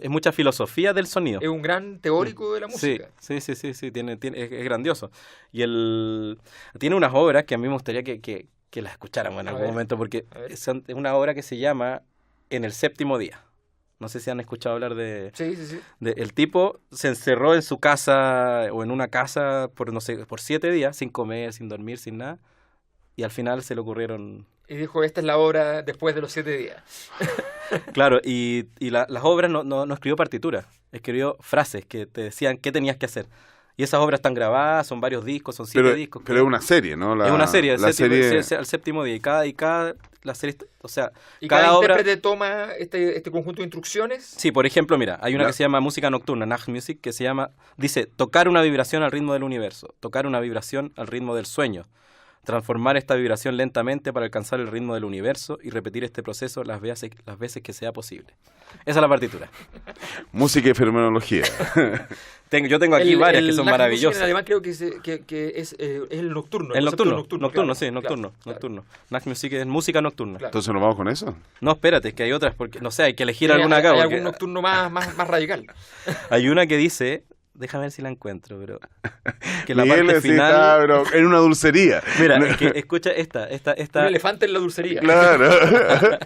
Speaker 4: mucha filosofía del sonido.
Speaker 2: Es un gran teórico de la música.
Speaker 4: Sí, es grandioso. Y tiene unas obras que a mí me gustaría que las escucháramos en
Speaker 2: A
Speaker 4: algún
Speaker 2: ver,
Speaker 4: momento, porque
Speaker 2: a ver.
Speaker 4: es una obra que se llama En el séptimo día. No sé si han escuchado hablar de...
Speaker 2: Sí.
Speaker 4: El tipo se encerró en su casa o en una casa por, no sé, por 7 días, sin comer, sin dormir, sin nada. Y al final se le ocurrieron...
Speaker 2: Y dijo, esta es la obra después de los 7 días.
Speaker 4: Claro, y las obras no escribió partituras, escribió frases que te decían qué tenías que hacer. Y esas obras están grabadas, son varios discos, son 7 discos.
Speaker 3: pero es una serie, ¿no?
Speaker 4: Es una serie,
Speaker 3: la serie...
Speaker 4: al séptimo día. Y cada la serie, o sea,
Speaker 2: Y
Speaker 4: cada
Speaker 2: cada
Speaker 4: obra...
Speaker 2: intérprete toma este conjunto de instrucciones.
Speaker 4: Sí, por ejemplo, mira, hay una
Speaker 3: Ya.
Speaker 4: que se llama música nocturna, Nachtmusik, que dice, tocar una vibración al ritmo del universo, tocar una vibración al ritmo del sueño, Transformar esta vibración lentamente para alcanzar el ritmo del universo y repetir este proceso las veces que sea posible. Esa es la partitura.
Speaker 3: Música y fenomenología.
Speaker 4: Yo tengo aquí varias que son
Speaker 2: Nachtmusik
Speaker 4: maravillosas.
Speaker 2: en alemán creo que es el nocturno.
Speaker 4: El
Speaker 2: concepto
Speaker 4: nocturno,
Speaker 2: claro,
Speaker 4: sí, nocturno,
Speaker 2: claro.
Speaker 4: nocturno. Nachtmusik es música nocturna.
Speaker 2: Claro.
Speaker 3: Entonces nos vamos con eso.
Speaker 4: No, espérate, es que hay otras, porque no sé, hay que elegir
Speaker 2: ¿Hay
Speaker 4: alguna acá.
Speaker 2: algún
Speaker 4: porque
Speaker 2: nocturno más radical?
Speaker 4: hay una que dice, déjame ver si la encuentro, pero que la
Speaker 3: Miguel
Speaker 4: parte
Speaker 3: sí está,
Speaker 4: final.
Speaker 3: pero en una dulcería.
Speaker 4: Mira, es que escucha esta.
Speaker 2: Un elefante en la dulcería.
Speaker 3: Claro.
Speaker 4: Escucha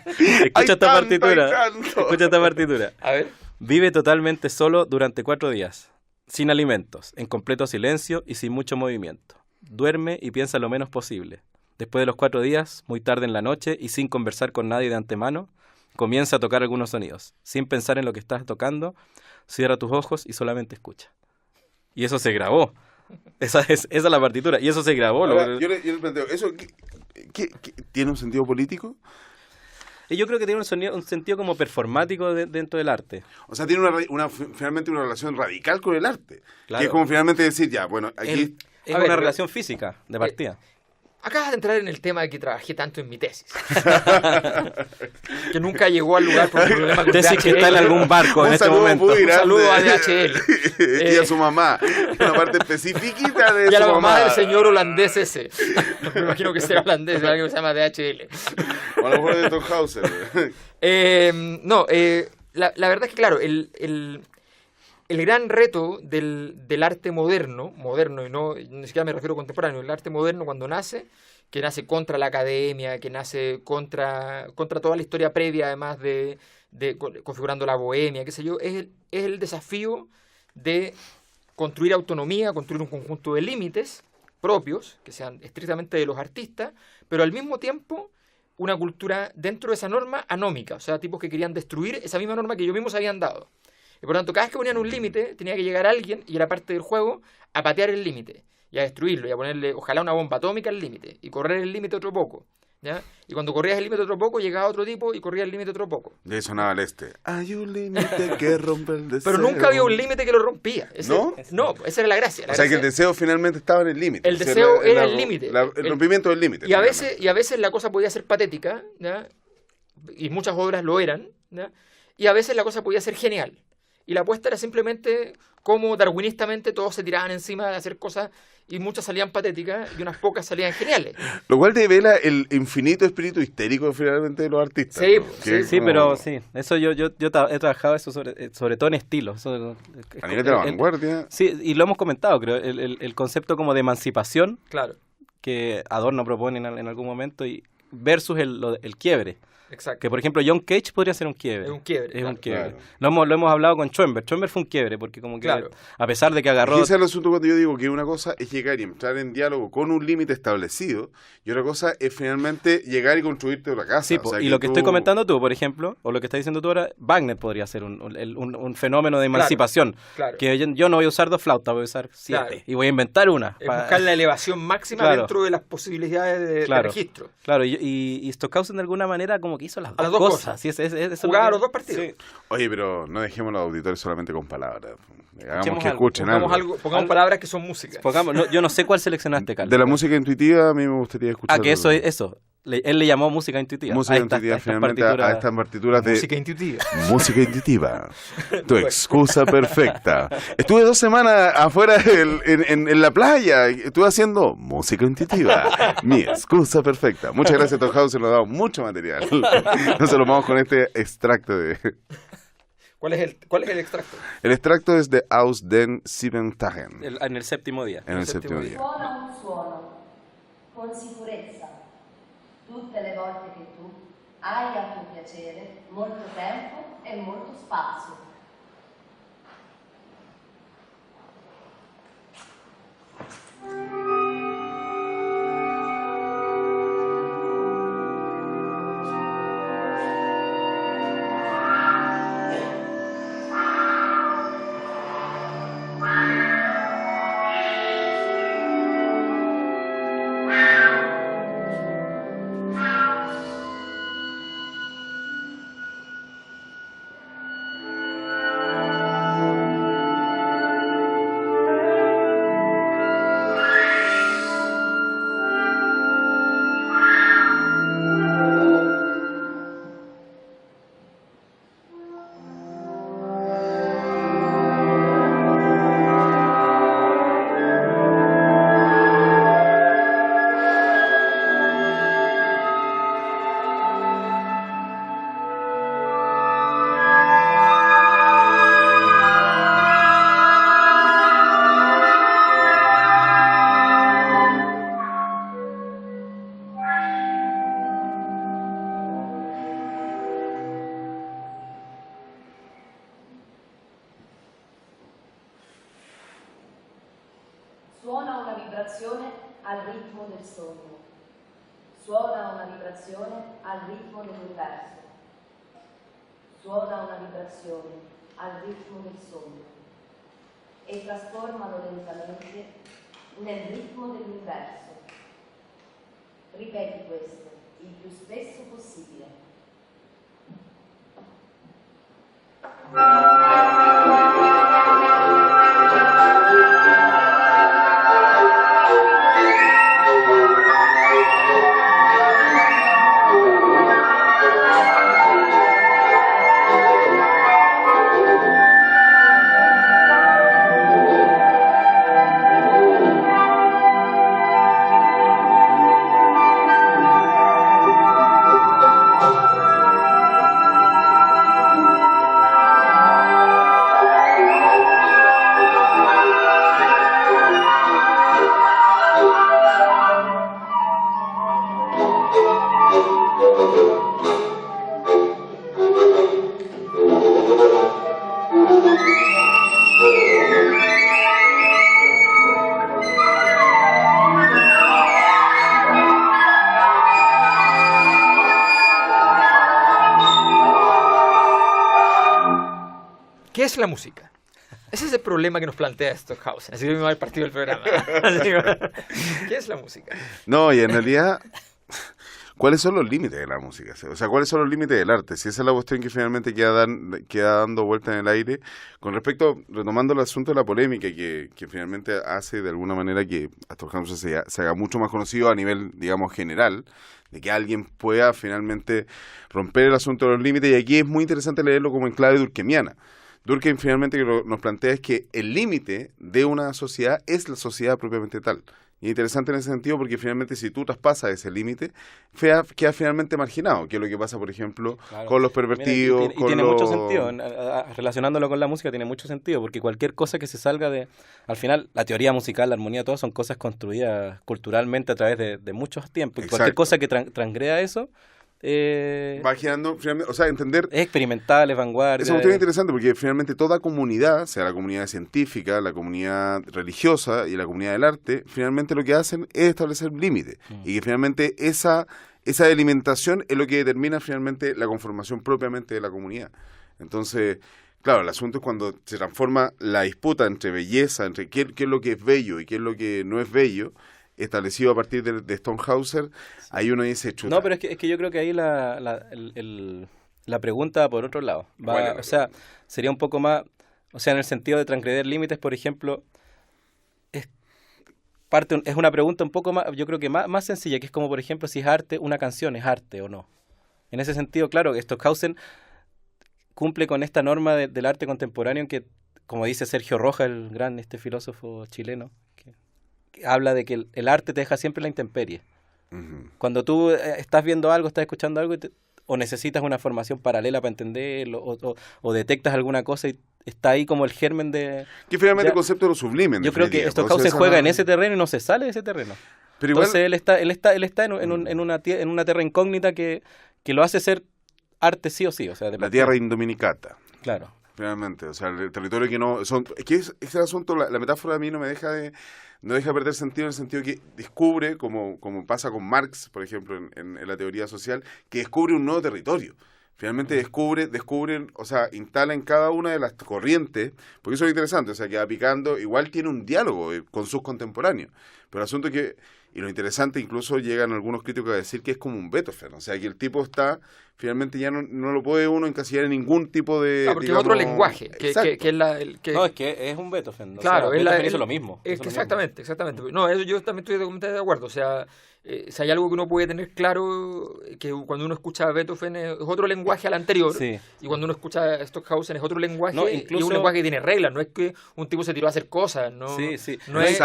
Speaker 3: Hay
Speaker 4: esta
Speaker 3: tanto,
Speaker 4: partitura.
Speaker 3: hay tanto.
Speaker 4: Escucha esta partitura.
Speaker 2: A ver.
Speaker 4: Vive totalmente solo durante 4 días, sin alimentos, en completo silencio y sin mucho movimiento. Duerme y piensa lo menos posible. Después de los 4 días, muy tarde en la noche y sin conversar con nadie de antemano, comienza a tocar algunos sonidos. Sin pensar en lo que estás tocando, cierra tus ojos y solamente escucha. Y eso se grabó. Esa es la partitura. Y eso se grabó.
Speaker 3: Ahora, yo le planteo, ¿eso qué tiene un sentido político?
Speaker 4: Y yo creo que tiene un sentido como performático dentro del arte.
Speaker 3: O sea, tiene finalmente una relación radical con el arte.
Speaker 4: Claro.
Speaker 3: Que es como finalmente decir, ya, bueno, aquí...
Speaker 4: Es
Speaker 2: A ver,
Speaker 4: una relación física de partida.
Speaker 2: Acabas de entrar en el tema de que trabajé tanto en mi tesis. Que nunca llegó al lugar por un problema con
Speaker 4: Tesis que
Speaker 2: DHL.
Speaker 4: está en algún barco en
Speaker 3: Un
Speaker 4: este
Speaker 3: saludo
Speaker 4: momento.
Speaker 3: muy grande.
Speaker 2: Un saludo a DHL.
Speaker 3: Y a su mamá. Una parte especifiquita de
Speaker 2: Y a
Speaker 3: su
Speaker 2: la mamá del
Speaker 3: mamá.
Speaker 2: señor holandés ese. Me imagino que será holandés, alguien que se llama DHL.
Speaker 3: O a lo mejor de Tom Hauser.
Speaker 2: La verdad es que, claro, el gran reto del arte moderno, y no ni siquiera me refiero a contemporáneo, el arte moderno cuando nace, que nace contra la academia, que nace contra toda la historia previa, además de configurando la bohemia, qué sé yo, es el desafío de construir autonomía, construir un conjunto de límites propios, que sean estrictamente de los artistas, pero al mismo tiempo una cultura dentro de esa norma anómica, o sea, tipos que querían destruir esa misma norma que ellos mismos habían dado. Y por lo tanto, cada vez que ponían un límite, tenía que llegar alguien, y era parte del juego, a patear el límite, y a destruirlo, y a ponerle, ojalá, una bomba atómica al límite, y correr el límite otro poco, ¿ya? Y cuando corrías el límite otro poco, llegaba otro tipo y corría el límite otro poco.
Speaker 3: De ahí sonaba el este. Hay un límite que rompe el deseo.
Speaker 2: Pero nunca había un límite que lo rompía.
Speaker 3: ¿No?
Speaker 2: No, esa era la gracia.
Speaker 3: O sea, que el deseo finalmente estaba en el límite.
Speaker 2: El
Speaker 3: O sea,
Speaker 2: deseo era el límite.
Speaker 3: El rompimiento del límite.
Speaker 2: Y a veces la cosa podía ser patética, ¿ya? Y muchas obras lo eran, ¿ya? Y a veces la cosa podía ser genial. Y la apuesta era simplemente cómo darwinistamente todos se tiraban encima de hacer cosas y muchas salían patéticas y unas pocas salían geniales.
Speaker 3: Lo cual devela el infinito espíritu histérico finalmente de los artistas.
Speaker 2: Sí,
Speaker 3: ¿no? Que es
Speaker 4: Sí,
Speaker 3: como-
Speaker 4: pero sí, eso yo he trabajado eso sobre todo en estilo. Eso,
Speaker 3: A nivel de la vanguardia.
Speaker 4: Sí, y lo hemos comentado, creo, el concepto como de emancipación
Speaker 2: Claro,
Speaker 4: que Adorno propone en algún momento y versus el quiebre.
Speaker 2: exacto.
Speaker 4: Que por ejemplo John Cage podría ser un quiebre.
Speaker 2: Es un quiebre,
Speaker 4: Es un
Speaker 2: claro.
Speaker 4: quiebre.
Speaker 3: Claro.
Speaker 4: Lo hemos hablado con Schoenberg. Schoenberg fue un quiebre porque como que
Speaker 2: Claro.
Speaker 4: a pesar de que agarró...
Speaker 3: Y ese es el asunto cuando yo digo que una cosa es llegar y entrar en diálogo con un límite establecido y otra cosa es finalmente llegar y construirte una casa.
Speaker 4: Sí,
Speaker 3: O sea,
Speaker 4: y lo que estoy comentando tú, por ejemplo, o lo que estás diciendo tú ahora, Wagner podría ser un fenómeno de emancipación.
Speaker 2: Claro.
Speaker 4: Que yo no voy a usar 2 flautas, voy a usar 7.
Speaker 2: Claro.
Speaker 4: Y voy a inventar una.
Speaker 2: Es buscar la elevación máxima
Speaker 4: Claro.
Speaker 2: dentro de las posibilidades de
Speaker 4: Claro.
Speaker 2: registro.
Speaker 4: Claro, y Stockhausen de alguna manera como que hizo las
Speaker 2: A
Speaker 4: dos
Speaker 2: las dos
Speaker 4: cosas.
Speaker 2: cosas.
Speaker 4: Sí, eso
Speaker 2: Jugaba
Speaker 4: es
Speaker 2: los dos partidos.
Speaker 4: Sí.
Speaker 3: Oye, pero no dejemos a los auditores solamente con palabras. Hagamos
Speaker 4: Escuchemos
Speaker 3: que
Speaker 4: algo,
Speaker 3: escuchen
Speaker 2: Pongamos
Speaker 3: algo.
Speaker 2: palabras que son música.
Speaker 4: Yo no sé cuál seleccionaste, Carlos.
Speaker 3: De la música intuitiva a mí me gustaría escuchar.
Speaker 4: Que eso es eso. Él le llamó música intuitiva.
Speaker 3: Música intuitiva finalmente a estas partituras de
Speaker 2: Música intuitiva.
Speaker 3: música intuitiva. Tu excusa perfecta. Estuve 2 semanas afuera en la playa. Estuve haciendo música intuitiva. Mi excusa perfecta. Muchas gracias, Tauhausen. Nos ha dado mucho material. Entonces lo vamos con este extracto de...
Speaker 2: ¿Cuál es el extracto?
Speaker 3: El extracto es de Aus den Sieben Tagen.
Speaker 4: En el séptimo día.
Speaker 3: En el séptimo día.
Speaker 7: Suona un suono, con sicurezza, tutte le volte che tu hai a tuo piacere molto tempo e molto spazio. vibrazione al ritmo del sogno. Suona una vibrazione al ritmo dell'universo. Suona una vibrazione al ritmo del sogno e trasformalo lentamente nel ritmo dell'universo. Ripeti questo il più spesso possibile.
Speaker 2: ¿Qué es la música? Ese es el problema que nos plantea Stockhausen. Así que me va el partido del programa. ¿Qué es la música?
Speaker 3: No, y en realidad, ¿cuáles son los límites de la música? O sea, ¿cuáles son los límites del arte? Si esa es la cuestión que finalmente queda dando vuelta en el aire. Con respecto, retomando el asunto de la polémica, que finalmente hace de alguna manera que Stockhausen se haga mucho más conocido a nivel, digamos, general, de que alguien pueda finalmente romper el asunto de los límites. Y aquí es muy interesante leerlo como en clave durkheimiana. Durkheim finalmente lo que nos plantea es que el límite de una sociedad es la sociedad propiamente tal. Y es interesante en ese sentido porque finalmente si tú traspasas ese límite, queda finalmente marginado, que es lo que pasa, por ejemplo, con los pervertidos.
Speaker 4: Mira, y tiene mucho sentido, relacionándolo con la música tiene mucho sentido, porque cualquier cosa que se salga de... Al final, la teoría musical, la armonía, todo son cosas construidas culturalmente a través de muchos tiempos. Y cualquier cosa que transgreda eso...
Speaker 3: va girando, o sea, entender...
Speaker 4: Es experimental, es vanguardia.
Speaker 3: Es un tema interesante porque finalmente toda comunidad, sea la comunidad científica, la comunidad religiosa y la comunidad del arte, finalmente lo que hacen es establecer límites. Y que finalmente esa delimitación es lo que determina finalmente la conformación propiamente de la comunidad. Entonces, claro, el asunto es cuando se transforma la disputa entre belleza, entre qué es lo que es bello y qué es lo que no es bello, establecido a partir de Stockhausen, ahí uno dice chuta.
Speaker 4: No, pero es que yo creo que ahí la pregunta va por otro lado. O sea, sería un poco más, o sea, en el sentido de transgredir límites, por ejemplo, es una pregunta un poco más, yo creo que más sencilla, que es como, por ejemplo, si es arte, una canción es arte o no. En ese sentido, claro, Stockhausen cumple con esta norma del arte contemporáneo en que, como dice Sergio Rojas, el gran filósofo chileno, que habla de que el arte te deja siempre en la intemperie. Uh-huh. Cuando tú estás viendo algo, estás escuchando algo, o necesitas una formación paralela para entenderlo, o detectas alguna cosa y está ahí como el germen de...
Speaker 3: Que finalmente el concepto de lo sublime.
Speaker 4: Yo creo que Stockhausen juega en ese terreno y no se sale de ese terreno. Pero entonces igual... él está en una tierra incógnita que lo hace ser arte sí o sí. O sea,
Speaker 3: la tierra indominicata.
Speaker 4: Claro.
Speaker 3: Finalmente, o sea, el territorio que no... Es que ese asunto, la metáfora a mí no deja perder sentido, en el sentido que descubre, como pasa con Marx, por ejemplo, en la teoría social, que descubre un nuevo territorio. Finalmente descubren, o sea, instala en cada una de las corrientes, porque eso es interesante, o sea, que va picando, igual tiene un diálogo con sus contemporáneos. Pero el asunto es que, y lo interesante, incluso llegan algunos críticos a decir que es como un Beethoven, o sea, que el tipo está, finalmente ya no lo puede uno encasillar en ningún tipo de...
Speaker 2: Claro, porque digamos, es otro lenguaje, que es
Speaker 4: No, es que es un Beethoven,
Speaker 2: claro,
Speaker 4: Beethoven hizo lo mismo.
Speaker 2: Exactamente. No, eso yo también estoy completamente de acuerdo, o sea... si hay algo que uno puede tener claro, que cuando uno escucha a Beethoven es otro lenguaje al anterior, sí. Y cuando uno escucha a Stockhausen es otro lenguaje, incluso... y es un lenguaje que tiene reglas, no es que un tipo se tiró a hacer cosas, no,
Speaker 4: sí.
Speaker 2: No es,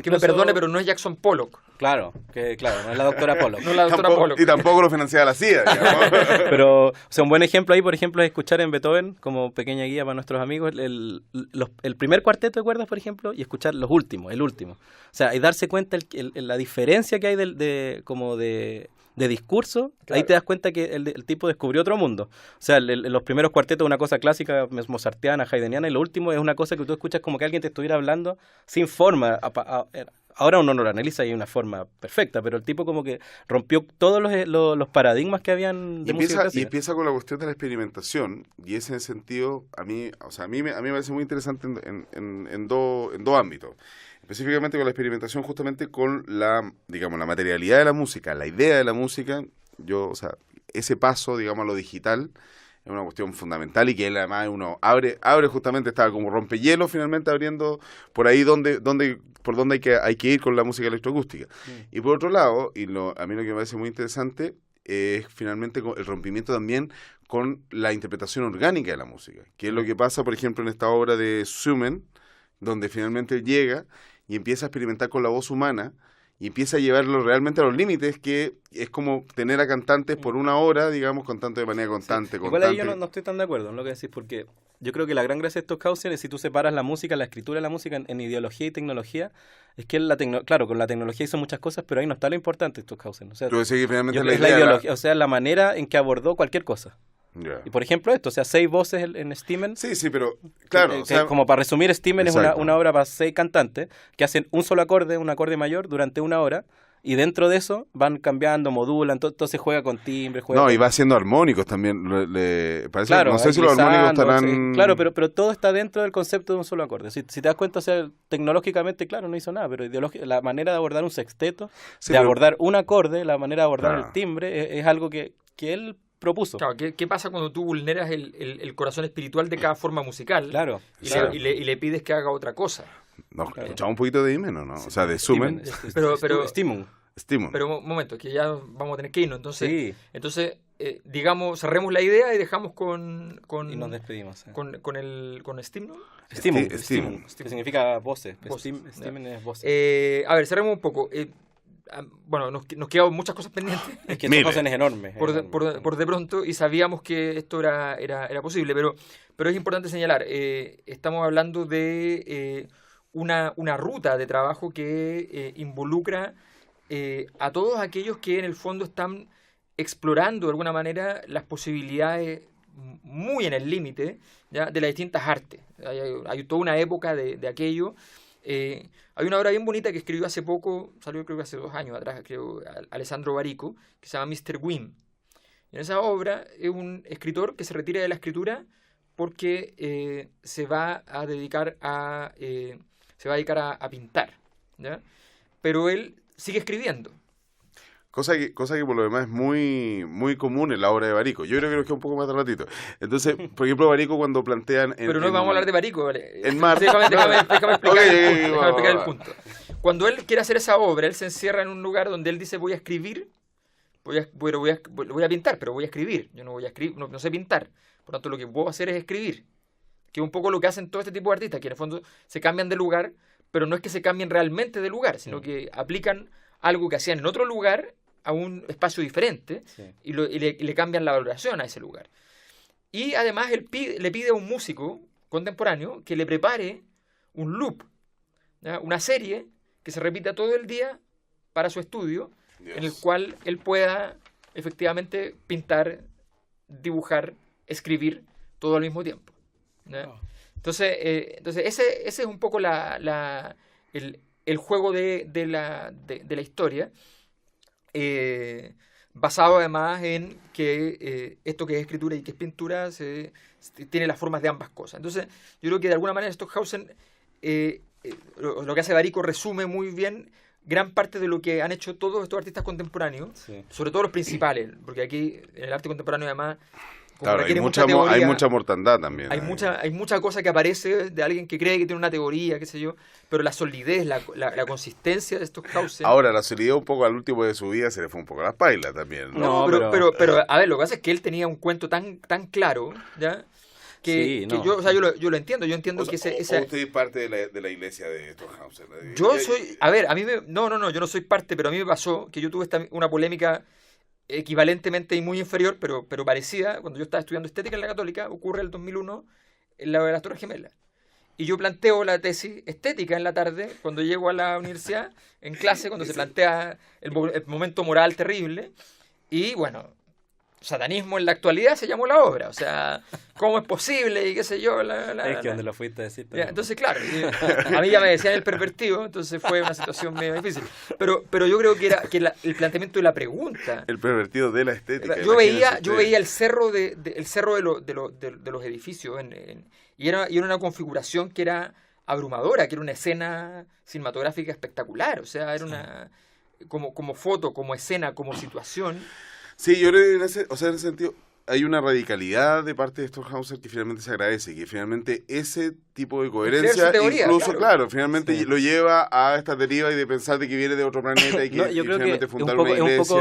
Speaker 2: que me perdone, pero no es Jackson Pollock.
Speaker 4: Claro, no es la doctora Pollock.
Speaker 2: No es la doctora Pollock.
Speaker 3: Y tampoco lo financiaba la CIA, digamos.
Speaker 4: Pero, o sea, un buen ejemplo ahí, por ejemplo, es escuchar en Beethoven, como pequeña guía para nuestros amigos, el primer cuarteto de cuerdas, por ejemplo, y escuchar el último. O sea, y darse cuenta la diferencia que hay de discurso, claro. Ahí te das cuenta que el tipo descubrió otro mundo. O sea, los primeros cuartetos es una cosa clásica, mozartiana, haydniana, y lo último es una cosa que tú escuchas como que alguien te estuviera hablando sin forma, ahora uno no lo analiza y hay una forma perfecta, pero el tipo como que rompió todos los paradigmas que habían de música clásica.
Speaker 3: Y empieza con la cuestión de la experimentación, y ese sentido, a mí me parece muy interesante en dos ámbitos. Específicamente con la experimentación, justamente con digamos, la materialidad de la música, la idea de la música. Ese paso, digamos, a lo digital es una cuestión fundamental, y que él además uno abre justamente, estaba como rompehielo finalmente abriendo por ahí por donde hay que ir con la música electroacústica. Y por otro lado, a mí lo que me parece muy interesante es finalmente el rompimiento también con la interpretación orgánica de la música, que es lo que pasa, por ejemplo, en esta obra de Schumann, donde finalmente él llega y empieza a experimentar con la voz humana, y empieza a llevarlo realmente a los límites, que es como tener a cantantes por una hora, digamos, cantando de manera constante.
Speaker 4: Sí. Igual ahí yo no estoy tan de acuerdo en lo que decís, porque yo creo que la gran gracia de Stockhausen es, si tú separas la música, la escritura de la música en ideología y tecnología, es que claro, con la tecnología hizo muchas cosas, pero ahí no está lo importante de Stockhausen. O sea,
Speaker 3: Yo decía que finalmente
Speaker 4: es la ideología, o sea, la manera en que abordó cualquier cosa.
Speaker 3: Yeah.
Speaker 4: Y por ejemplo esto, o sea, 6 voces en Stimmen.
Speaker 3: Sí, pero claro.
Speaker 4: Como para resumir, Stimmen es
Speaker 3: exacto.
Speaker 4: una obra para 6 cantantes que hacen un solo acorde, un acorde mayor, durante 1 hora. Y dentro de eso van cambiando, modulan, entonces juega con timbre,
Speaker 3: y va haciendo armónicos también. Parece,
Speaker 4: claro,
Speaker 3: no sé si los armónicos estarán...
Speaker 4: Sí, claro, pero todo está dentro del concepto de un solo acorde. Si te das cuenta, o sea, tecnológicamente, claro, no hizo nada, pero la manera de abordar un sexteto, abordar un acorde, la manera de abordar el timbre, es algo que él propuso.
Speaker 2: Claro, ¿qué pasa cuando tú vulneras el corazón espiritual de cada forma musical?
Speaker 4: Claro.
Speaker 2: Y le pides que haga otra cosa.
Speaker 3: No, escuchamos un poquito de Imen, ¿no? O sea, de Schumann.
Speaker 2: Pero
Speaker 4: Stimmen.
Speaker 2: Pero un momento, que ya vamos a tener que irnos. Entonces digamos, cerremos la idea y dejamos
Speaker 4: y nos despedimos.
Speaker 2: Con Stimmen.
Speaker 4: Stimmen, que significa voces. Stimmen es voces.
Speaker 2: A ver, cerremos un poco. Bueno, nos quedaban muchas cosas pendientes.
Speaker 4: Es que Stockhausen es enorme.
Speaker 2: Por de pronto, y sabíamos que esto era posible, pero es importante señalar, estamos hablando de una ruta de trabajo que involucra a todos aquellos que en el fondo están explorando de alguna manera las posibilidades muy en el límite de las distintas artes. Hay toda una época de aquello. Hay una obra bien bonita que escribió hace poco, salió creo que hace 2 años atrás, Alessandro Barico, que se llama Mr. Wim. En esa obra es un escritor que se retira de la escritura porque se va a dedicar a pintar, ¿ya? Pero él sigue escribiendo.
Speaker 3: Cosa que por lo demás es muy, muy común en la obra de Barico. Yo creo que nos queda un poco más de ratito. Entonces, por ejemplo, Barico cuando plantean...
Speaker 2: Pero no vamos a hablar de Barico, ¿vale?
Speaker 3: En Marte.
Speaker 2: Déjame explicar el punto. Cuando él quiere hacer esa obra, él se encierra en un lugar donde él dice, voy a escribir, voy a pintar, pero voy a escribir. Yo no voy a escribir, no sé pintar. Por lo tanto, lo que puedo hacer es escribir. Que es un poco lo que hacen todo este tipo de artistas, que en el fondo se cambian de lugar, pero no es que se cambien realmente de lugar, sino que aplican algo que hacían en otro lugar a un espacio diferente, y le cambian la valoración a ese lugar. Y además él le pide a un músico contemporáneo que le prepare un loop, ¿ya? Una serie que se repita todo el día para su estudio, en el cual él pueda efectivamente pintar, dibujar, escribir todo al mismo tiempo, ¿ya? Entonces ese es un poco el juego de la historia, basado además en que esto que es escritura y que es pintura tiene las formas de ambas cosas. Entonces yo creo que de alguna manera Stockhausen, lo que hace Barico, resume muy bien gran parte de lo que han hecho todos estos artistas contemporáneos, sobre todo los principales, porque aquí en el arte contemporáneo además...
Speaker 3: Claro, hay mucha mortandad también.
Speaker 2: Hay mucha cosa que aparece de alguien que cree que tiene una teoría, qué sé yo, pero la solidez, la consistencia de Stockhausen... Ahora,
Speaker 3: la solidez un poco al último de su vida se le fue un poco a las pailas también, ¿no?
Speaker 2: Pero a ver, lo que pasa es que él tenía un cuento tan claro, ¿ya? Yo lo entiendo. Yo entiendo que
Speaker 3: usted es parte de la iglesia de Stockhausen.
Speaker 2: Yo soy... A ver, a mí no, yo no soy parte, pero a mí me pasó que yo tuve una polémica equivalentemente y muy inferior, pero parecida, cuando yo estaba estudiando estética en la Católica. Ocurre el 2001 en la de las Torres Gemelas, y yo planteo la tesis estética en la tarde, cuando llego a la universidad, en clase, cuando se plantea el momento moral terrible, y bueno, satanismo en la actualidad se llamó la obra. O sea, ¿cómo es posible? Y qué sé yo.
Speaker 4: Es que donde lo fuiste a decir.
Speaker 2: Ya, entonces, claro, a mí ya me decían el pervertido, entonces fue una situación medio difícil. Pero yo creo que era el planteamiento de la pregunta.
Speaker 3: El pervertido de la estética.
Speaker 2: Yo veía el cerro de los edificios y era una configuración que era abrumadora, que era una escena cinematográfica espectacular. O sea, era una como foto, como escena, como situación.
Speaker 3: Sí, yo creo que en ese sentido hay una radicalidad de parte de Stockhausen que finalmente se agradece, que finalmente ese tipo de coherencia,
Speaker 2: teoría,
Speaker 3: incluso, claro, finalmente lo lleva a esta deriva y de pensar de que viene de otro planeta y que
Speaker 4: yo creo
Speaker 3: finalmente
Speaker 4: que
Speaker 3: fundar una iglesia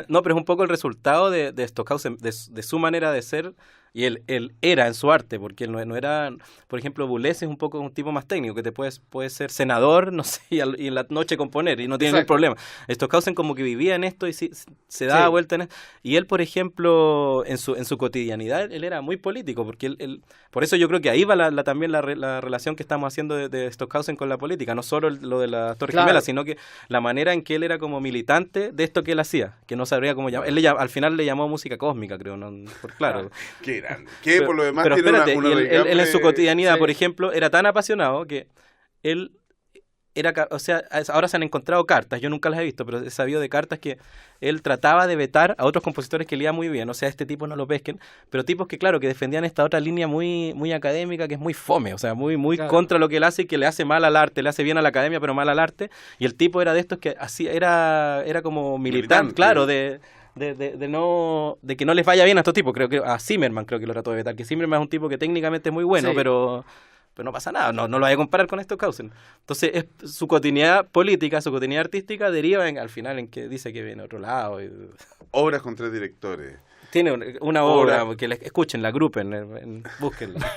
Speaker 4: No, pero es un poco el resultado de Stockhausen, de su manera de ser, y él era en su arte, porque él no era, por ejemplo, Boulez es un poco un tipo más técnico, que te puede ser senador, no sé, y en la noche componer, y no tiene ningún problema. Stockhausen como que vivía en esto y se daba vuelta en esto, y él, por ejemplo, en su cotidianidad, él era muy político, porque él por eso yo creo que ahí va también la relación que estamos haciendo de Stockhausen con la política, no solo lo de la Torre Gemela, sino que la manera en que él era como militante de esto que él hacía, que no sabría cómo llamar. Al final le llamó música cósmica, creo, claro.
Speaker 3: Qué grande. Que por lo demás
Speaker 4: pero
Speaker 3: tiene
Speaker 4: espérate,
Speaker 3: una
Speaker 4: él en su cotidianidad,
Speaker 2: sí.
Speaker 4: por ejemplo, era tan apasionado que él o sea, ahora se han encontrado cartas, yo nunca las he visto, pero he sabido de cartas que él trataba de vetar a otros compositores que le iba muy bien, o sea, este tipo no lo pesquen, pero tipos que, claro, que defendían esta otra línea muy, muy académica, que es muy fome, o sea, muy claro, contra lo que él hace y que le hace mal al arte, le hace bien a la academia, pero mal al arte, y el tipo era de estos que así era como militante, claro, de que no les vaya bien a estos tipos. Creo que a Zimmerman creo que lo trató de vetar, que Zimmerman es un tipo que técnicamente es muy bueno,
Speaker 2: sí,
Speaker 4: pero no pasa nada, no lo vaya a comparar con Stockhausen. Entonces su cotidianidad política, su cotidianidad artística deriva al final en que dice que viene a otro lado.
Speaker 3: Obras con 3 directores.
Speaker 4: Tiene una obra que escuchen, la grupen, búsquenla.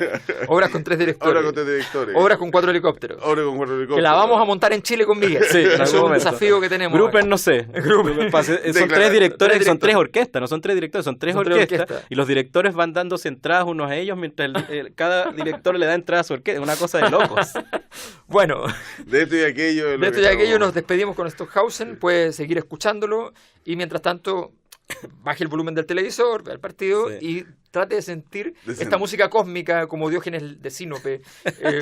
Speaker 2: Obras con 3 directores.
Speaker 3: Obras con 3 directores.
Speaker 2: Obras con 4 helicópteros.
Speaker 3: Obras con 4 helicópteros.
Speaker 2: Que la vamos a montar en Chile con Miguel.
Speaker 4: Sí,
Speaker 2: es un desafío que tenemos.
Speaker 4: Grupen, no sé. Son 3 directores, son 3 orquestas, no son 3 directores, son 3 orquestas. Y los directores van dándose entradas unos a ellos mientras cada director le da entrada a su orquesta. Es una cosa de locos.
Speaker 2: Bueno,
Speaker 3: de esto y aquello.
Speaker 2: De esto y aquello nos despedimos con Stockhausen. Puedes seguir escuchándolo y mientras tanto baje el volumen del televisor, ve el partido y trate de sentir esta música cósmica como Diógenes de Sinope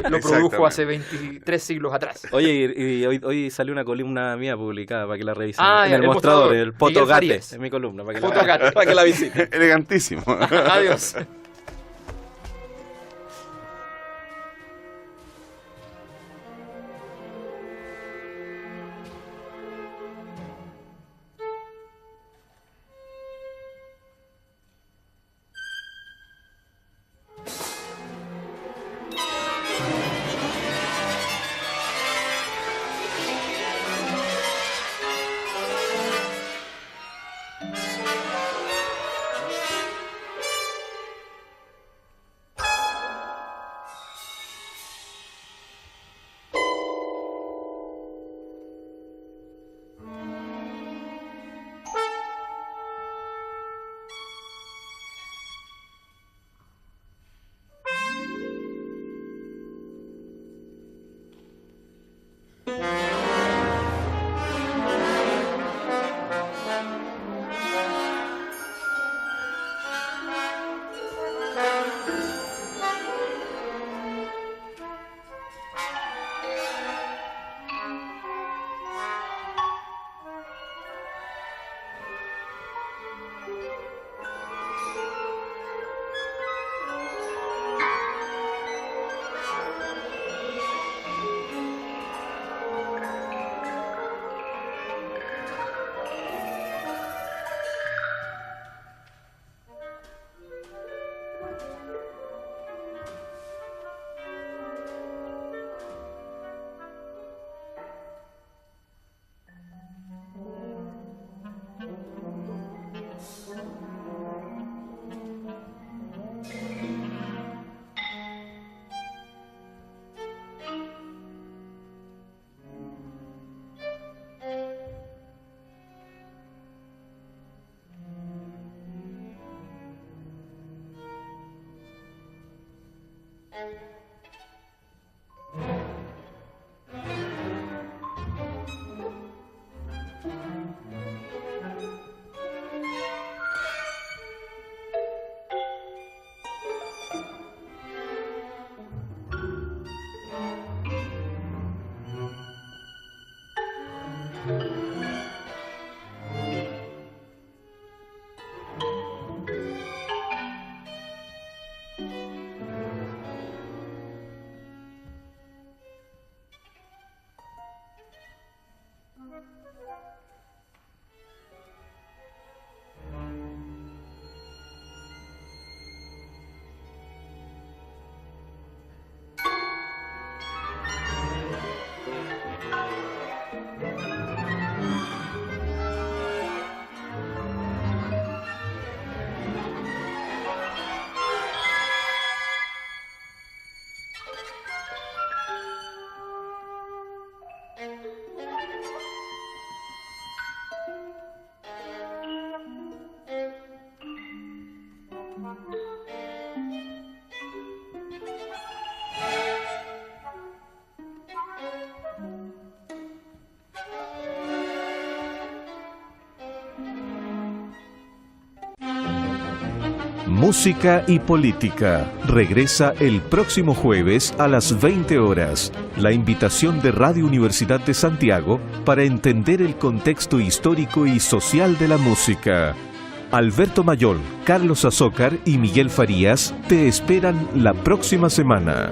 Speaker 2: lo produjo hace 23 siglos atrás.
Speaker 4: Oye, y hoy salió una columna mía publicada para que la revisen.
Speaker 2: En el mostrador,
Speaker 4: el Potogate, en mi columna, para que la visiten.
Speaker 3: Elegantísimo.
Speaker 2: Adiós.
Speaker 1: Música y Política regresa el próximo jueves a las 20 horas. La invitación de Radio Universidad de Santiago para entender el contexto histórico y social de la música. Alberto Mayol, Carlos Azócar y Miguel Farías te esperan la próxima semana.